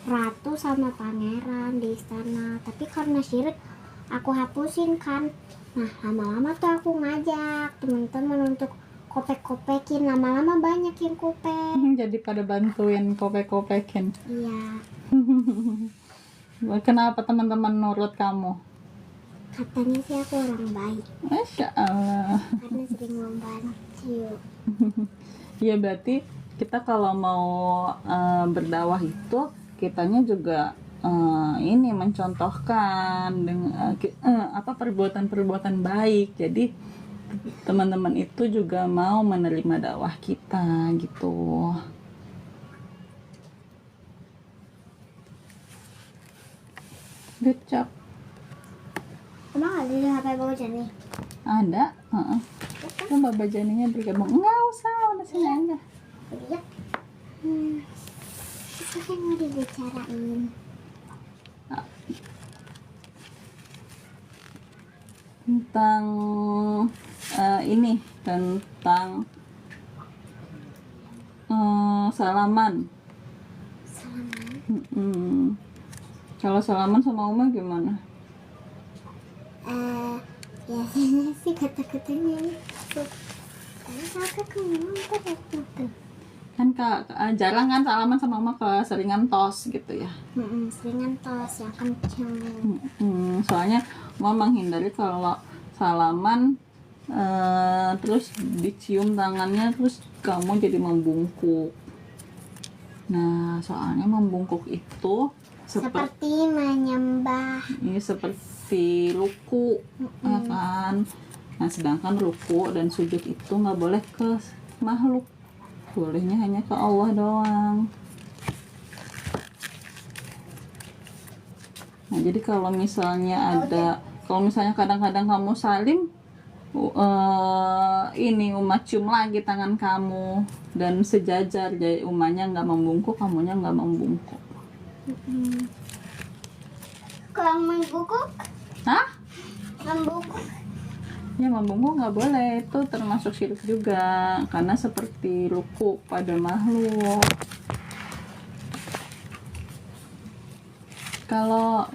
[SPEAKER 2] ratu sama pangeran di istana, tapi karena syirik aku hapusin kan. Nah lama-lama tuh aku ngajak teman-teman untuk kopek-kopekin, lama-lama banyak yang kopek.
[SPEAKER 1] Jadi pada bantuin kopek-kopekin.
[SPEAKER 2] Iya,
[SPEAKER 1] Kenapa teman-teman nurut kamu?
[SPEAKER 2] katanya sih aku orang baik
[SPEAKER 1] Masya Allah.
[SPEAKER 2] karena sering membantu.
[SPEAKER 1] Ya berarti kita kalau mau berdakwah itu kitanya juga ini mencontohkan dengan perbuatan-perbuatan baik. Jadi teman-teman itu juga mau menerima dakwah kita gitu. Good job.
[SPEAKER 2] Emang ada di HP Bang Jani?
[SPEAKER 1] Ada, kan Baba Janinya bergabung. Enggak usah, udah sini aja.
[SPEAKER 2] Iya. Apa yang mau dibicarain?
[SPEAKER 1] Tentang ini, tentang salaman.
[SPEAKER 2] Salaman.
[SPEAKER 1] Kalau salaman sama Uma gimana?
[SPEAKER 2] Biasanya sih kata-katanya itu. Tapi kakak memang tuh.
[SPEAKER 1] Kan jarang kan salaman sama Uma, keseringan tos gitu ya.
[SPEAKER 2] Seringan tos yang kenceng.
[SPEAKER 1] Soalnya Uma menghindari kalau salaman terus dicium tangannya terus kamu jadi membungkuk. Nah soalnya membungkuk itu
[SPEAKER 2] Seperti menyembah.
[SPEAKER 1] ini seperti ruku, ya kan? Nah sedangkan ruku dan sujud itu nggak boleh ke makhluk, bolehnya hanya ke Allah doang. Nah jadi kalau misalnya kadang-kadang kamu salim, ini umat cium lagi tangan kamu dan sejajar, jadi umatnya nggak membungkuk, kamunya nggak membungkuk.
[SPEAKER 2] Kalau membungkuk?
[SPEAKER 1] Hah?
[SPEAKER 2] Membungkuk?
[SPEAKER 1] Ya membungkuk nggak boleh, itu termasuk syirik juga karena seperti ruku pada makhluk. Kalau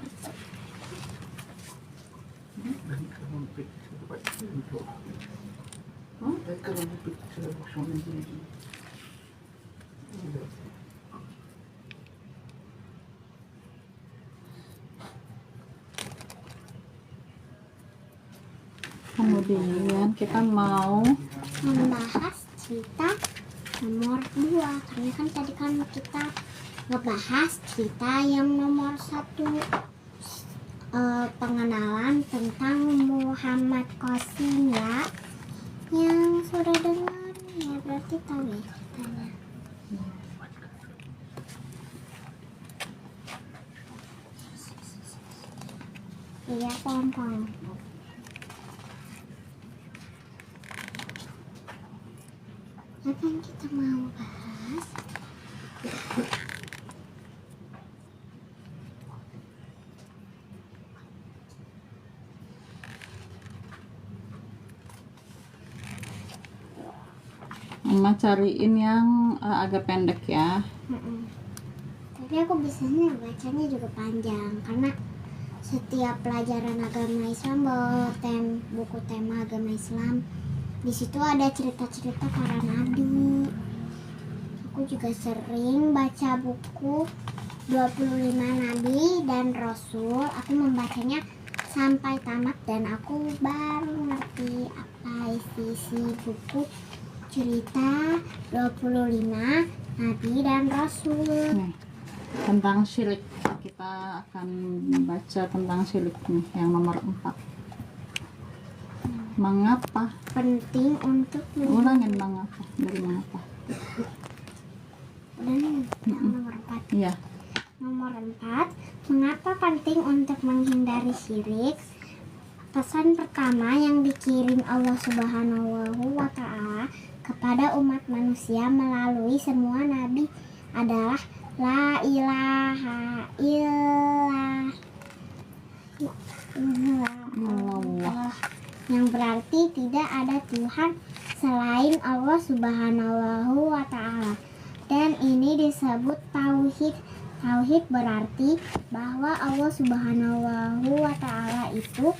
[SPEAKER 1] kemudian kita mau
[SPEAKER 2] membahas cerita nomor 2, karena kan tadi kan kita ngebahas cerita yang nomor 1, pengenalan tentang Muhammad Qasim ya. Yang sudah dengar ya berarti tahu ya ceritanya. Iya, paham. Apa yang kita mau bahas?
[SPEAKER 1] Mama cariin yang agak pendek ya.
[SPEAKER 2] Tapi aku biasanya bacanya juga panjang karena setiap pelajaran agama Islam bawa buku tema agama Islam, di situ ada cerita-cerita para nabi. Aku juga sering baca buku 25 nabi dan rasul. Aku membacanya sampai tamat dan aku baru ngerti apa isi buku cerita 25 nabi dan rasul.
[SPEAKER 1] tentang syirik. Kita akan baca tentang syirik nih, yang nomor 4. Mengapa?
[SPEAKER 2] Penting untuk
[SPEAKER 1] Ulangin mengapa, dari mengapa.
[SPEAKER 2] udah nih, yang nomor 4.
[SPEAKER 1] Iya.
[SPEAKER 2] Nomor 4, mengapa penting untuk menghindari syirik? Pesan pertama yang dikirim Allah Subhanahu wa Ta'ala kepada umat manusia melalui semua nabi adalah la ilaha illallah, yang berarti tidak ada Tuhan selain Allah Subhanahu wa Ta'ala. Dan ini disebut tauhid. Tauhid berarti bahwa Allah Subhanahu wa Ta'ala itu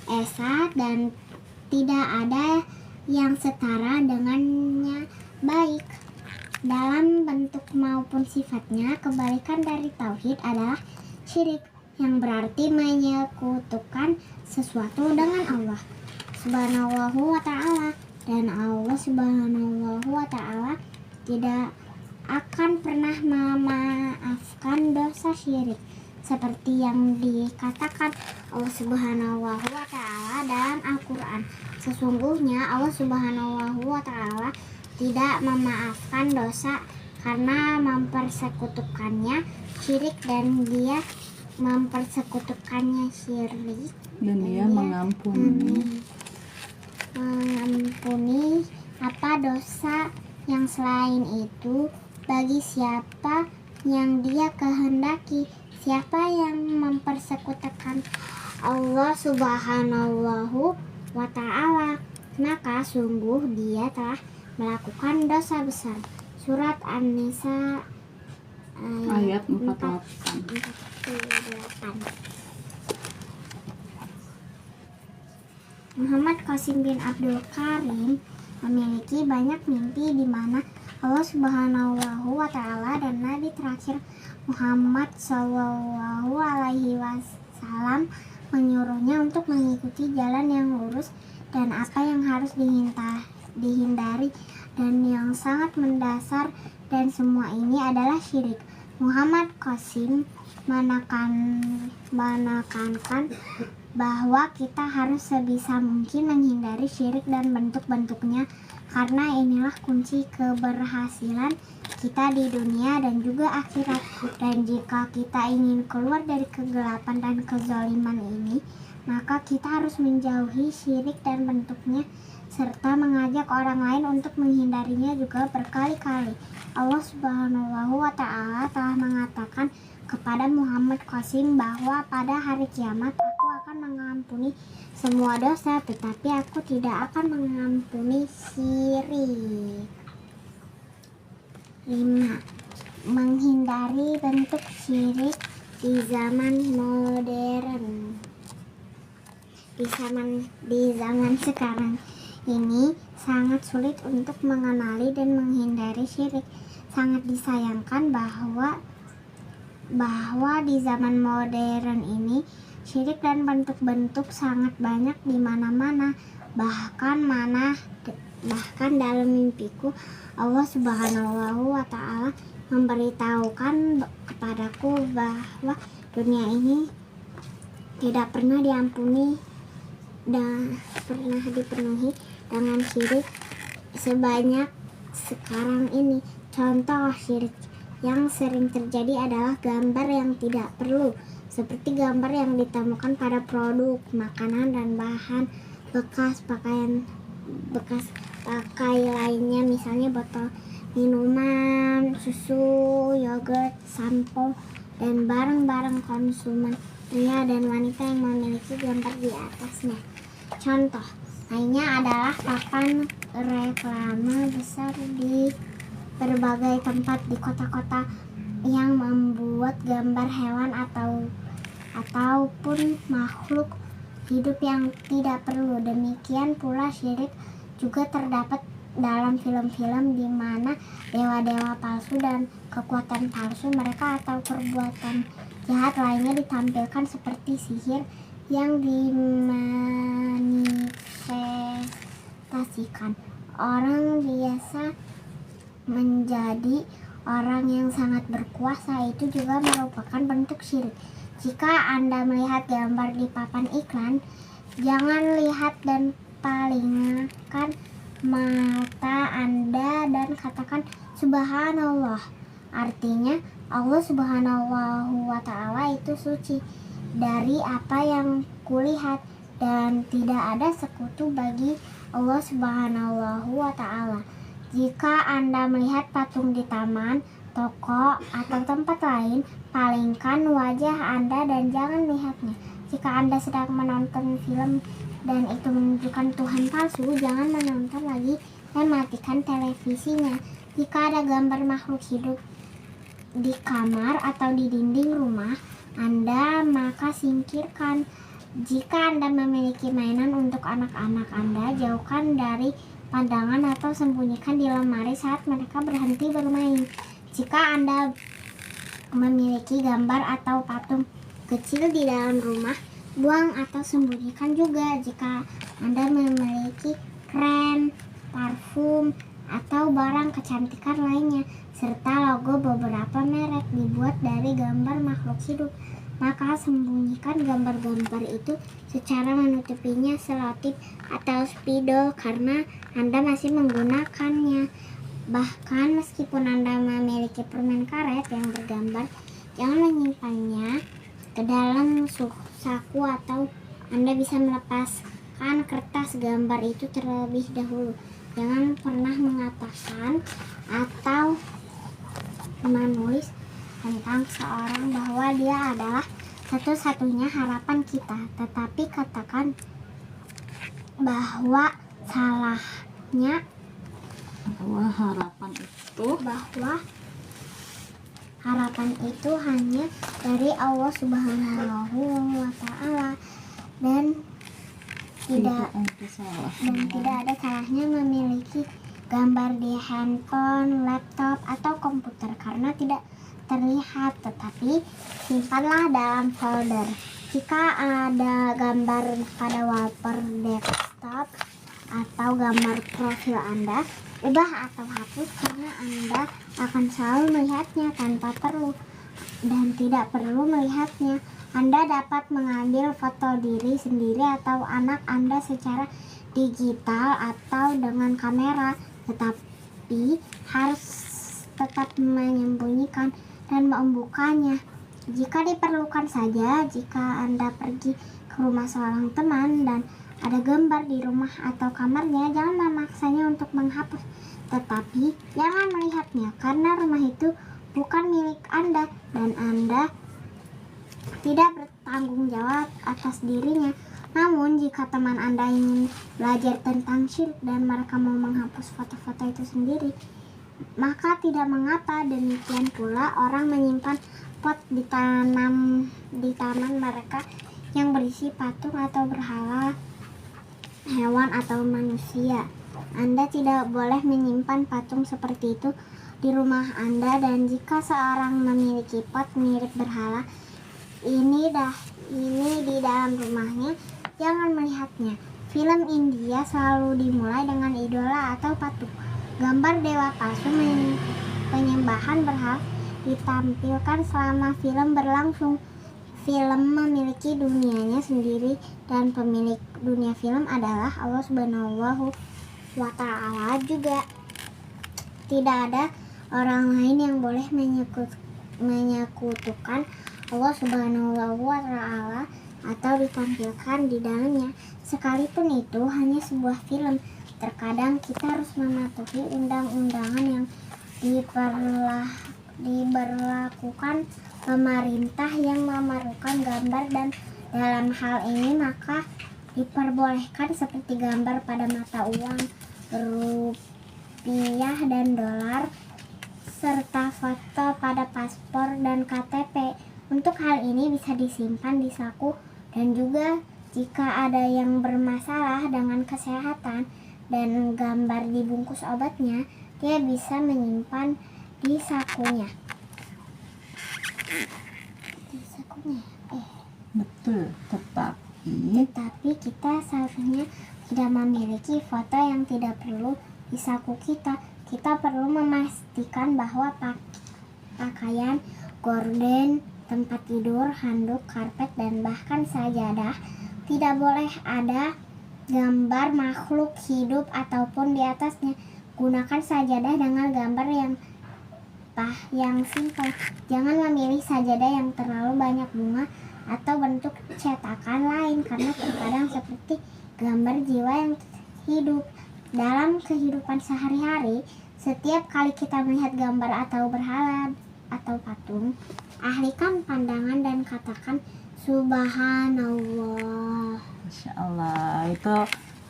[SPEAKER 2] esa dan tidak ada yang setara dengannya, baik dalam bentuk maupun sifatnya. Kebalikan dari tauhid adalah syirik, yang berarti menyekutukan sesuatu dengan Allah Subhanahu wa Ta'ala. Dan Allah Subhanahu wa Ta'ala tidak akan pernah memaafkan dosa syirik, seperti yang dikatakan Allah Subhanahu wa Ta'ala dalam Al-Quran. Sesungguhnya Allah Subhanahu wa Ta'ala tidak memaafkan dosa karena mempersekutukannya syirik, dan dia mempersekutukannya syirik,
[SPEAKER 1] Dan dia mengampuni
[SPEAKER 2] apa dosa yang selain itu bagi siapa yang dia kehendaki. Siapa yang mempersekutukan Allah Subhanahu wa Ta'ala, maka sungguh dia telah melakukan dosa besar. Surat An-Nisa
[SPEAKER 1] ayat 48.
[SPEAKER 2] Muhammad Qasim bin Abdul Karim memiliki banyak mimpi di mana Allah Subhanahu wa Ta'ala dan Nabi terakhir Muhammad Shallallahu Alaihi Wasallam menyuruhnya untuk mengikuti jalan yang lurus dan apa yang harus dihindari dan yang sangat mendasar, dan semua ini adalah syirik. Muhammad Qasim menekankan bahwa kita harus sebisa mungkin menghindari syirik dan bentuk-bentuknya, karena inilah kunci keberhasilan kita di dunia dan juga akhirat. Dan jika kita ingin keluar dari kegelapan dan kezaliman ini, maka kita harus menjauhi syirik dan bentuknya, serta mengajak orang lain untuk menghindarinya juga berkali-kali. Allah Subhanahu wa Ta'ala telah mengatakan kepada Muhammad Qasim bahwa pada hari kiamat aku akan mengampuni semua dosa, tetapi aku tidak akan mengampuni syirik. 5. Menghindari bentuk syirik di zaman modern. Di zaman sekarang ini sangat sulit untuk mengenali dan menghindari syirik. Sangat disayangkan bahwa di zaman modern ini syirik dan bentuk-bentuk sangat banyak di mana-mana. Bahkan dalam mimpiku Allah Subhanahu wa Ta'ala memberitahukan kepadaku bahwa dunia ini tidak pernah diampuni dan pernah dipenuhi dengan syirik sebanyak sekarang ini. Contoh syirik yang sering terjadi adalah gambar yang tidak perlu, seperti gambar yang ditemukan pada produk makanan dan bahan bekas pakai lainnya, misalnya botol minuman, susu, yogurt, sampo, dan barang-barang konsumen pria dan wanita yang memiliki gambar di atasnya. Contoh lainnya adalah papan reklame besar di berbagai tempat di kota-kota yang membuat gambar hewan ataupun makhluk hidup yang tidak perlu. Demikian pula syirik juga terdapat dalam film-film di mana dewa-dewa palsu dan kekuatan palsu mereka atau perbuatan jahat lainnya ditampilkan, seperti sihir yang dimanifestasikan orang biasa menjadi orang yang sangat berkuasa itu juga merupakan bentuk syirik. Jika Anda melihat gambar di papan iklan, jangan lihat dan palingkan mata Anda dan katakan Subhanallah. Artinya Allah Subhanahu wa Ta'ala itu suci dari apa yang kulihat dan tidak ada sekutu bagi Allah Subhanahu wa Ta'ala. Jika Anda melihat patung di taman, toko, atau tempat lain, palingkan wajah Anda dan jangan lihatnya. Jika Anda sedang menonton film dan itu menunjukkan Tuhan palsu, jangan menonton lagi dan matikan televisinya. Jika ada gambar makhluk hidup di kamar atau di dinding rumah Anda, maka singkirkan. Jika Anda memiliki mainan untuk anak-anak Anda, jauhkan dari pandangan atau sembunyikan di lemari saat mereka berhenti bermain. Jika Anda memiliki gambar atau patung kecil di dalam rumah, buang atau sembunyikan juga. Jika Anda memiliki krem, parfum, atau barang kecantikan lainnya, serta logo beberapa merek dibuat dari gambar makhluk hidup, maka sembunyikan gambar-gambar itu secara menutupinya selotip atau spidol karena Anda masih menggunakannya. Bahkan meskipun Anda memiliki permen karet yang bergambar, jangan menyimpannya ke dalam saku atau Anda bisa melepaskan kertas gambar itu terlebih dahulu. Jangan pernah mengatakan atau menulis tentang seorang bahwa dia adalah satu-satunya harapan kita, tetapi katakan bahwa salahnya
[SPEAKER 1] bahwa
[SPEAKER 2] harapan itu hanya dari Allah Subhanahu wa Ta'ala dan tidak ada salahnya memiliki gambar di handphone, laptop, atau komputer karena tidak terlihat, tetapi simpanlah dalam folder. Jika ada gambar pada wallpaper desktop atau gambar profil Anda, ubah atau hapus karena Anda akan selalu melihatnya tanpa perlu dan tidak perlu melihatnya. Anda dapat mengambil foto diri sendiri atau anak Anda secara digital atau dengan kamera, tetapi harus tetap menyembunyikan dan membukanya jika diperlukan saja. Jika Anda pergi ke rumah seorang teman dan ada gambar di rumah atau kamarnya, jangan memaksanya untuk menghapus, tetapi jangan melihatnya karena rumah itu bukan milik Anda dan Anda tidak bertanggung jawab atas dirinya. Namun jika teman Anda ingin belajar tentang syirik dan mereka mau menghapus foto-foto itu sendiri, maka tidak mengapa. Demikian pula orang menyimpan pot di taman mereka yang berisi patung atau berhala hewan atau manusia. Anda tidak boleh menyimpan patung seperti itu di rumah Anda, dan jika seorang memiliki pot mirip berhala ini di dalam rumahnya, jangan melihatnya. Film India selalu dimulai dengan idola atau patung. Gambar dewa palsu penyembahan berhala ditampilkan selama film berlangsung. Film memiliki dunianya sendiri dan pemilik dunia film adalah Allah Subhanahu wa Ta'ala juga. Tidak ada orang lain yang boleh menyekutukan Allah Subhanahu wa Ta'ala atau ditampilkan di dalamnya, sekalipun itu hanya sebuah film. Terkadang kita harus mematuhi undang-undangan yang diberlakukan pemerintah yang memerlukan gambar, dan dalam hal ini maka diperbolehkan seperti gambar pada mata uang rupiah dan dolar, serta foto pada paspor dan KTP. Untuk hal ini bisa disimpan di saku, dan juga jika ada yang bermasalah dengan kesehatan dan gambar dibungkus obatnya, dia bisa menyimpan di sakunya.
[SPEAKER 1] Betul, tetapi
[SPEAKER 2] kita seharusnya tidak memiliki foto yang tidak perlu di saku kita. Kita perlu memastikan bahwa pakaian, gorden, tempat tidur, handuk, karpet, dan bahkan sajadah. Tidak boleh ada gambar makhluk hidup ataupun di atasnya. Gunakan sajadah dengan gambar yang simpel. Jangan memilih sajadah yang terlalu banyak bunga atau bentuk cetakan lain karena terkadang seperti gambar jiwa yang hidup. Dalam kehidupan sehari-hari, setiap kali kita melihat gambar atau berhala atau patung, alihkan pandangan dan katakan Subhanallah.
[SPEAKER 1] Masya Allah, itu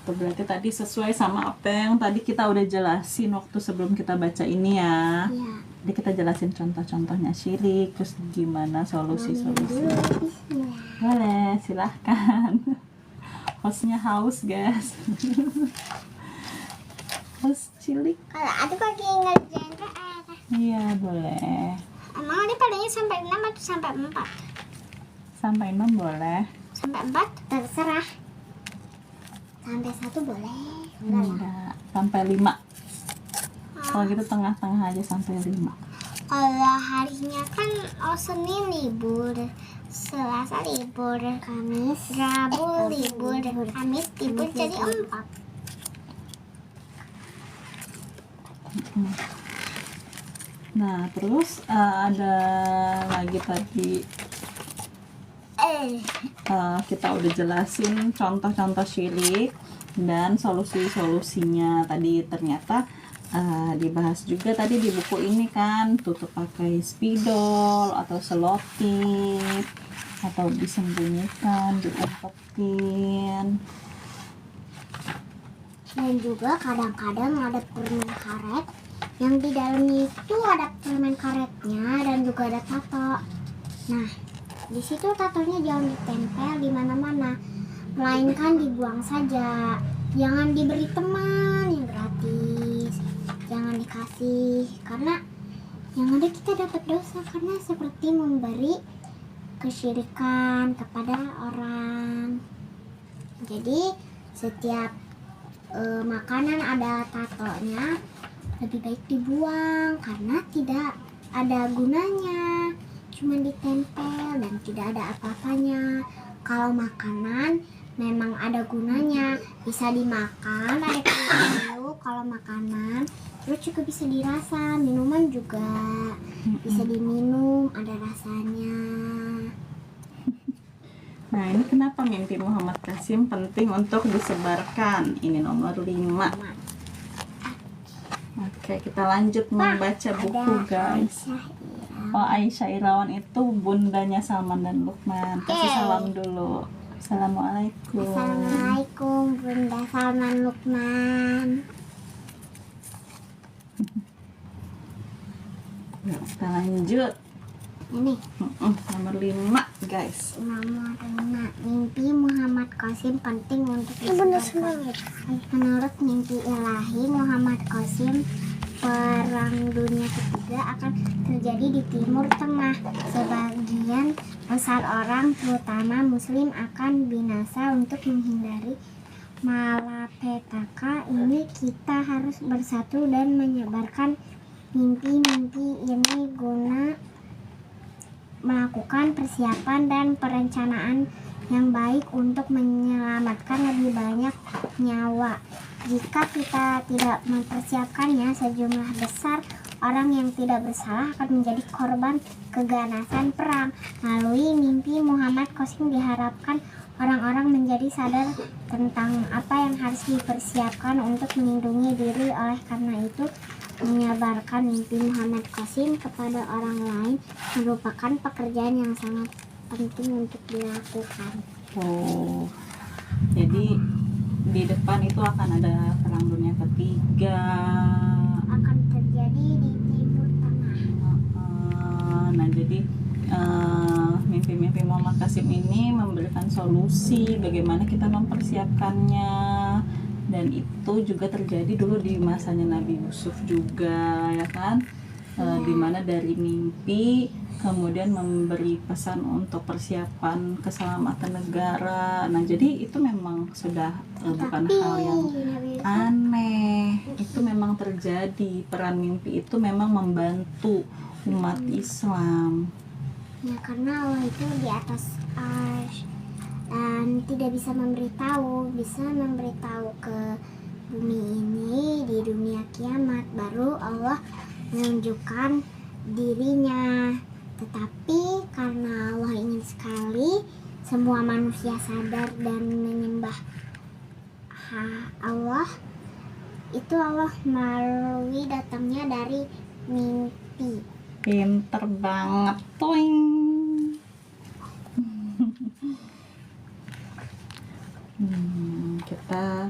[SPEAKER 1] berarti tadi sesuai sama apa yang tadi kita udah jelasin waktu sebelum kita baca ini ya.
[SPEAKER 2] Ya.
[SPEAKER 1] Jadi kita jelasin contoh-contohnya syirik, terus gimana solusi-solusi.
[SPEAKER 2] Bismillah.
[SPEAKER 1] Boleh, silahkan. Hostnya haus guys. Host cilik.
[SPEAKER 2] Kalau aku lagi ngerjain PR.
[SPEAKER 1] Iya boleh.
[SPEAKER 2] Emang ini padanya sampai 6 atau sampai 4?
[SPEAKER 1] Sampai 6 boleh.
[SPEAKER 2] Sampai 4 terserah. Sampai 1 boleh. Enggak ya?
[SPEAKER 1] Enggak, sampai 5. Kalau gitu tengah-tengah aja sampai 5.
[SPEAKER 2] Kalau harinya kan Senin libur, Selasa libur, Kamis, Rabu libur, Kamis libur jadi 4.
[SPEAKER 1] Nah, terus ada lagi tadi kita udah jelasin contoh-contoh syirik dan solusi-solusinya. Tadi ternyata dibahas juga tadi di buku ini kan, tutup pakai spidol atau selotip atau disembunyikan, diumpetin.
[SPEAKER 2] Dan juga kadang-kadang ada permen karet yang di dalamnya itu ada permen karetnya dan juga ada tato. Nah, di situ tatonya jangan ditempel di mana-mana, melainkan dibuang saja. Jangan diberi teman yang gratis, jangan dikasih, karena yang ada kita dapat dosa karena seperti memberi kesyirikan kepada orang. Jadi setiap makanan ada tatonya lebih baik dibuang karena tidak ada gunanya, cuma ditempel dan tidak ada apa-apanya. Kalau makanan memang ada gunanya, bisa dimakan, ada dulu kalau makanan, terus juga bisa dirasa, minuman juga bisa diminum, ada rasanya.
[SPEAKER 1] Nah, ini kenapa mimpi Muhammad Qasim penting untuk disebarkan? Ini nomor 5. Oke, kita lanjut membaca buku guys. Oh, Aisyah Irawan itu bundanya Salman dan Luqman. Kasih salam dulu. Assalamualaikum.
[SPEAKER 2] Assalamualaikum Bunda Salman Luqman.
[SPEAKER 1] Nah, kita lanjut.
[SPEAKER 2] Ini
[SPEAKER 1] Nomor 5 guys.
[SPEAKER 2] nomor 5, mimpi Muhammad Qasim penting untuk disebarkan. Menurut mimpi ilahi Muhammad Qasim, perang dunia ketiga akan terjadi di Timur Tengah. Sebagian besar orang, terutama Muslim, akan binasa. Untuk menghindari malapetaka ini, kita harus bersatu dan menyebarkan mimpi-mimpi ini guna melakukan persiapan dan perencanaan yang baik untuk menyelamatkan lebih banyak nyawa. Jika kita tidak mempersiapkannya, sejumlah besar orang yang tidak bersalah akan menjadi korban keganasan perang. Melalui mimpi Muhammad Qasim diharapkan orang-orang menjadi sadar tentang apa yang harus dipersiapkan untuk melindungi diri. Oleh karena itu, menyebarkan mimpi Muhammad Qasim kepada orang lain merupakan pekerjaan yang sangat penting untuk dilakukan.
[SPEAKER 1] Oh, jadi di depan itu akan ada perang dunia ketiga.
[SPEAKER 2] Akan terjadi di Timur Tengah.
[SPEAKER 1] Nah, jadi mimpi-mimpi Muhammad Qasim ini memberikan solusi bagaimana kita mempersiapkannya. Dan itu juga terjadi dulu di masanya Nabi Yusuf juga, ya kan? Dimana dari mimpi kemudian memberi pesan untuk persiapan keselamatan negara. Nah, jadi itu memang sudah bukan hal yang aneh. Itu memang terjadi. Peran mimpi itu memang membantu umat Islam.
[SPEAKER 2] Ya, karena Allah itu di atas arsy dan tidak bisa memberitahu ke bumi ini di dunia kiamat, baru Allah menunjukkan dirinya. Tetapi karena Allah ingin sekali semua manusia sadar dan menyembah Allah, itu Allah melalui datangnya dari mimpi.
[SPEAKER 1] Pinter banget, toing. Kita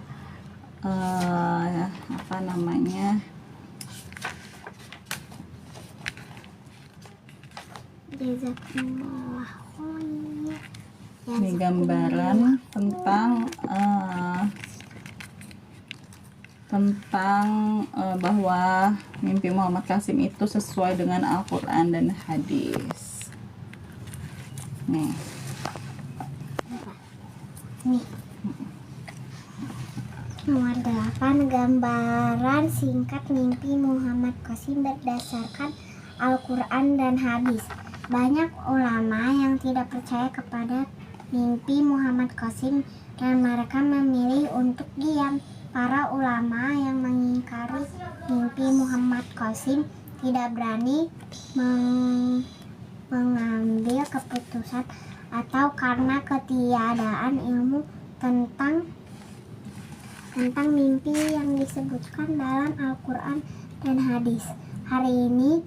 [SPEAKER 1] apa namanya?
[SPEAKER 2] Jazakumullah khair.
[SPEAKER 1] Ini gambaran tentang bahwa mimpi Muhammad Qasim itu sesuai dengan Al-Quran dan hadis. Nih.
[SPEAKER 2] Nomor 8, gambaran singkat mimpi Muhammad Qasim berdasarkan Al-Quran dan hadis. Banyak ulama yang tidak percaya kepada mimpi Muhammad Qasim dan mereka memilih untuk diam. Para ulama yang mengingkari mimpi Muhammad Qasim tidak berani mengambil keputusan atau karena ketiadaan ilmu tentang mimpi yang disebutkan dalam Al-Quran dan hadis. Hari ini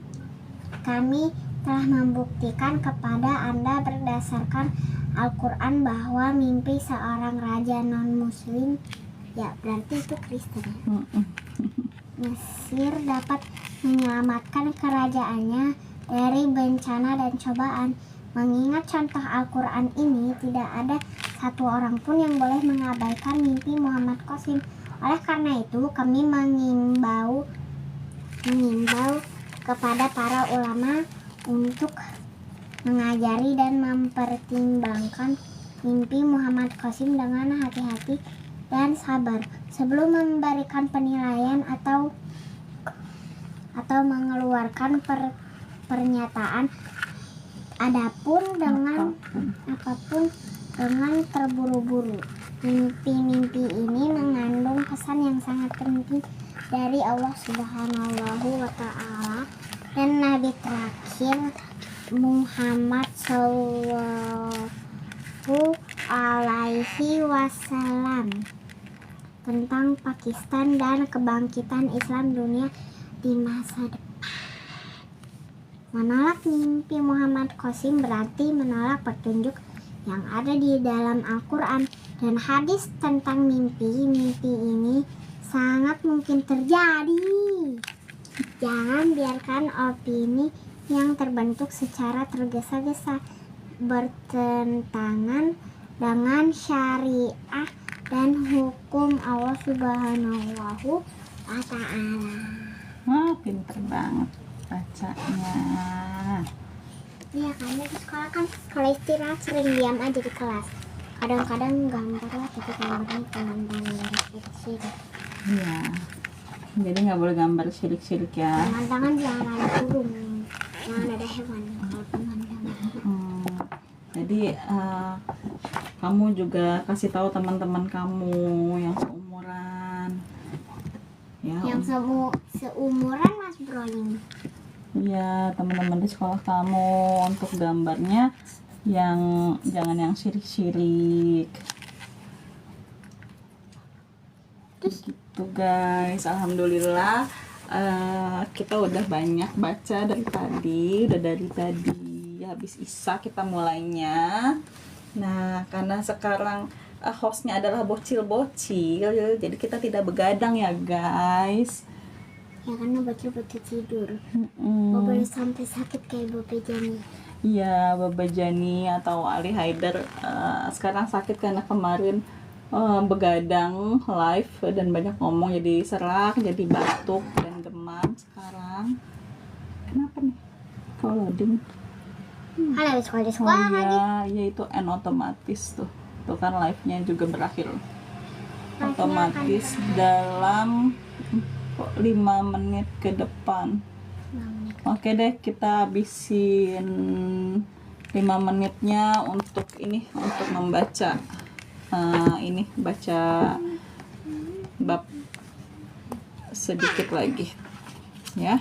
[SPEAKER 2] kami telah membuktikan kepada Anda berdasarkan Al-Quran bahwa mimpi seorang raja non-muslim, ya berarti itu Kristen, Mesir dapat menyelamatkan kerajaannya dari bencana dan cobaan. Mengingat contoh Al-Quran ini, tidak ada satu orang pun yang boleh mengabaikan mimpi Muhammad Qasim. Oleh karena itu, kami mengimbau kepada para ulama untuk mengajari dan mempertimbangkan mimpi Muhammad Qasim dengan hati-hati dan sabar sebelum memberikan penilaian atau mengeluarkan pernyataan apapun dengan terburu-buru. Mimpi-mimpi ini mengandung pesan yang sangat penting dari Allah Subhanahu wa Ta'ala dan Nabi terakhir Muhammad Sallallahu Alaihi Wasallam tentang Pakistan dan kebangkitan Islam dunia di masa depan. Menolak mimpi Muhammad Qasim berarti menolak petunjuk yang ada di dalam Al-Quran dan hadis tentang mimpi. Mimpi ini sangat mungkin terjadi. Jangan biarkan opini yang terbentuk secara tergesa-gesa bertentangan dengan syariah dan hukum Allah Subhanahu wa Ta'ala.
[SPEAKER 1] Wah, pinter banget bacanya.
[SPEAKER 2] Iya, karena di sekolah kan kalau istirahat sering diam aja di kelas. Kadang-kadang gambar lah, tapi gambarnya cuma gambar sirik-sirik.
[SPEAKER 1] Iya. Jadi nggak boleh gambar sirik-sirik ya.
[SPEAKER 2] Pemandangan jangan ada burung, jangan ada hewan kalau pemandangan.
[SPEAKER 1] Jadi kamu juga kasih tahu teman-teman kamu yang seumuran. Ya.
[SPEAKER 2] Yang seumuran Mas Broling.
[SPEAKER 1] Iya, teman-teman di sekolah kamu untuk gambarnya yang jangan yang sirik-sirik.
[SPEAKER 2] Terus
[SPEAKER 1] Gitu guys, alhamdulillah kita udah banyak baca dari tadi habis Isya kita mulainya. Nah, karena sekarang hostnya adalah bocil-bocil, jadi kita tidak begadang ya guys.
[SPEAKER 2] ya karena bocil-bocil tidur. Gak boleh sampai sakit kayak Bapak Jani.
[SPEAKER 1] Iya, Baba Jani atau Ali Haider sekarang sakit karena kemarin begadang live dan banyak ngomong jadi serak, jadi batuk dan demam sekarang. Kenapa nih? Kalau loading.
[SPEAKER 2] Halo sekolah
[SPEAKER 1] Oh
[SPEAKER 2] lagi.
[SPEAKER 1] iya, itu end otomatis tuh. Tuh kan live-nya juga berakhir otomatis dalam 5 menit ke depan.
[SPEAKER 2] menit.
[SPEAKER 1] Oke deh, kita habisin 5 menitnya untuk ini, untuk membaca ini, baca bab sedikit lagi ya.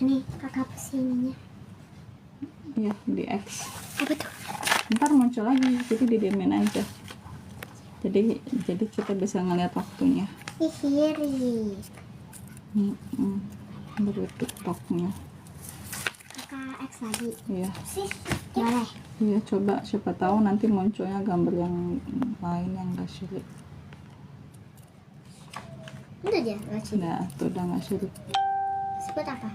[SPEAKER 2] Ini kakak kesininya.
[SPEAKER 1] Ya, di X.
[SPEAKER 2] Apa tuh?
[SPEAKER 1] Ntar muncul lagi, jadi didiemin aja. Jadi kita bisa ngeliat waktunya.
[SPEAKER 2] Siri.
[SPEAKER 1] Dari TikToknya.
[SPEAKER 2] Kakak X lagi.
[SPEAKER 1] Iya.
[SPEAKER 2] Boleh.
[SPEAKER 1] Iya, coba siapa tahu nanti munculnya gambar yang lain yang gak sulit.
[SPEAKER 2] Itu aja, nggak sih.
[SPEAKER 1] Nah, itu udah gak sulit.
[SPEAKER 2] Sebut apa?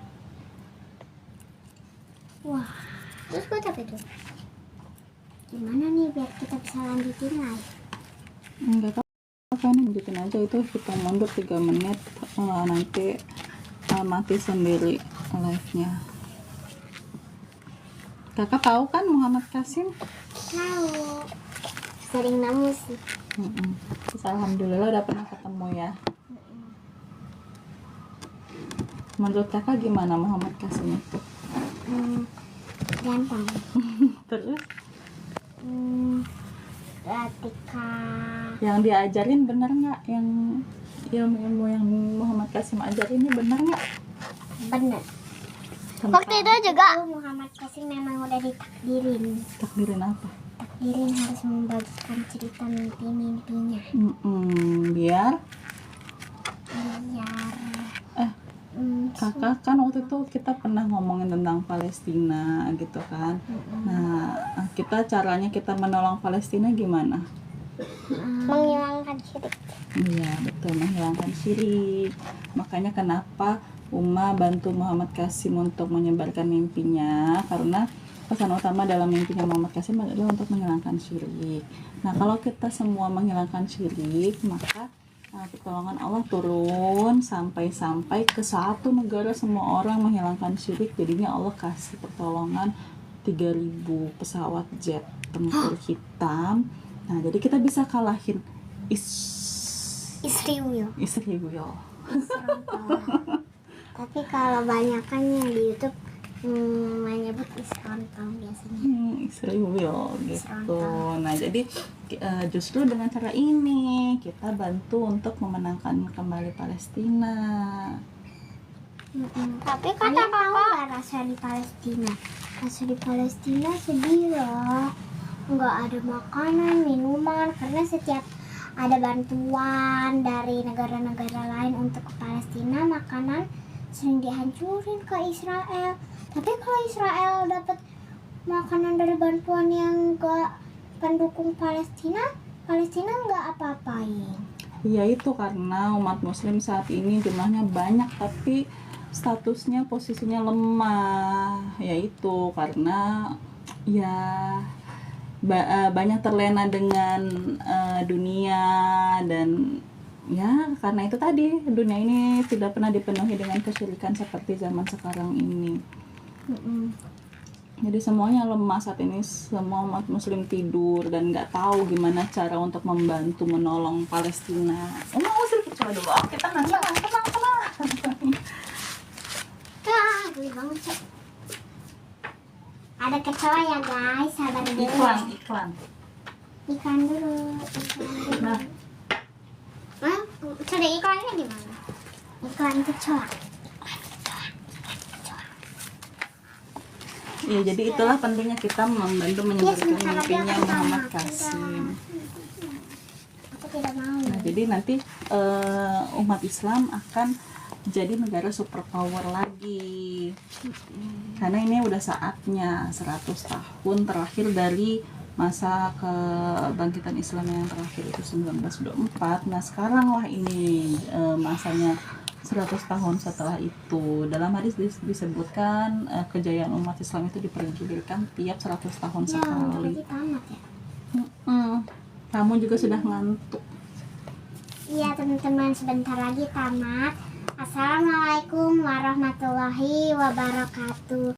[SPEAKER 2] Wah, terus buat apa itu? Gimana nih biar kita bisa lanjutin live?
[SPEAKER 1] Enggak tahu apa nih, lanjutin aja itu, kita mundur 3 menit, nanti mati sendiri live-nya. Kakak tahu kan Muhammad Qasim?
[SPEAKER 2] Tahu. Sering nemu sih.
[SPEAKER 1] Terus alhamdulillah udah pernah ketemu ya. Menurut kakak gimana Muhammad Qasim itu?
[SPEAKER 2] Gampang.
[SPEAKER 1] Terus
[SPEAKER 2] Ketika
[SPEAKER 1] yang diajarin bener nggak, yang ilmu yang Muhammad Qasim ajarin ini bener nggak?
[SPEAKER 2] benar.
[SPEAKER 1] Tentang
[SPEAKER 2] Waktu itu juga Muhammad Qasim memang udah ditakdirin.
[SPEAKER 1] takdirin apa?
[SPEAKER 2] Takdirin harus membagikan cerita mimpi-mimpinya.
[SPEAKER 1] Biar
[SPEAKER 2] Biar
[SPEAKER 1] kakak kan waktu itu kita pernah ngomongin tentang Palestina gitu kan. Nah, kita caranya kita menolong Palestina gimana?
[SPEAKER 2] menghilangkan syirik.
[SPEAKER 1] Iya betul, menghilangkan syirik. Makanya kenapa Uma bantu Muhammad Qasim untuk menyebarkan mimpinya, karena pesan utama dalam mimpinya Muhammad Qasim adalah untuk menghilangkan syirik. Nah, kalau kita semua menghilangkan syirik, maka pertolongan Allah turun sampai ke satu negara, semua orang menghilangkan syirik. Jadinya Allah kasih pertolongan 3.000 pesawat jet tempur hitam. Nah, jadi kita bisa kalahin
[SPEAKER 2] Israel.
[SPEAKER 1] Israel.
[SPEAKER 2] Tapi kalau banyakannya di YouTube menyebut Israel biasanya.
[SPEAKER 1] Israel gitu. Nah, jadi justru dengan cara ini kita bantu untuk memenangkan kembali Palestina.
[SPEAKER 2] Tapi kata kakak rasa di Palestina. Rasa di Palestina sedih loh. Nggak ada makanan, minuman, karena setiap ada bantuan dari negara-negara lain untuk ke Palestina, makanan sering dihancurin ke Israel. Tapi kalau Israel dapat makanan dari bantuan yang nggak pendukung Palestina, Palestina nggak apa-apain.
[SPEAKER 1] Ya itu karena umat muslim saat ini jumlahnya banyak tapi statusnya posisinya lemah, yaitu karena ya banyak terlena dengan dunia, dan ya karena itu tadi dunia ini tidak pernah dipenuhi dengan kesyirikan seperti zaman sekarang ini. Jadi semuanya lemah saat ini, semua umat muslim tidur dan nggak tahu gimana cara untuk membantu menolong Palestina. Usir kecoa dulu. Kita tenang.
[SPEAKER 2] Geli banget sih. Ada kecoa ya guys, sabar dulu. Iklan dulu.
[SPEAKER 1] Nah,
[SPEAKER 2] Sudah iklannya gimana? Iklan kecoa.
[SPEAKER 1] ya jadi itulah pentingnya kita membantu menyebarkan mimpinya Muhammad Qasim.
[SPEAKER 2] Aku tidak mau.
[SPEAKER 1] Nah, jadi nanti umat Islam akan jadi negara superpower lagi. Karena ini udah saatnya 100 tahun terakhir dari masa kebangkitan Islam yang terakhir itu 1924. Nah, sekarang lah ini masanya 100 tahun setelah itu. Dalam hadis disebutkan kejayaan umat Islam itu dipergulirkan tiap 100 tahun sekali.
[SPEAKER 2] Tamat ya?
[SPEAKER 1] Kamu juga sudah ngantuk.
[SPEAKER 2] Iya teman-teman, sebentar lagi tamat. Assalamualaikum warahmatullahi wabarakatuh.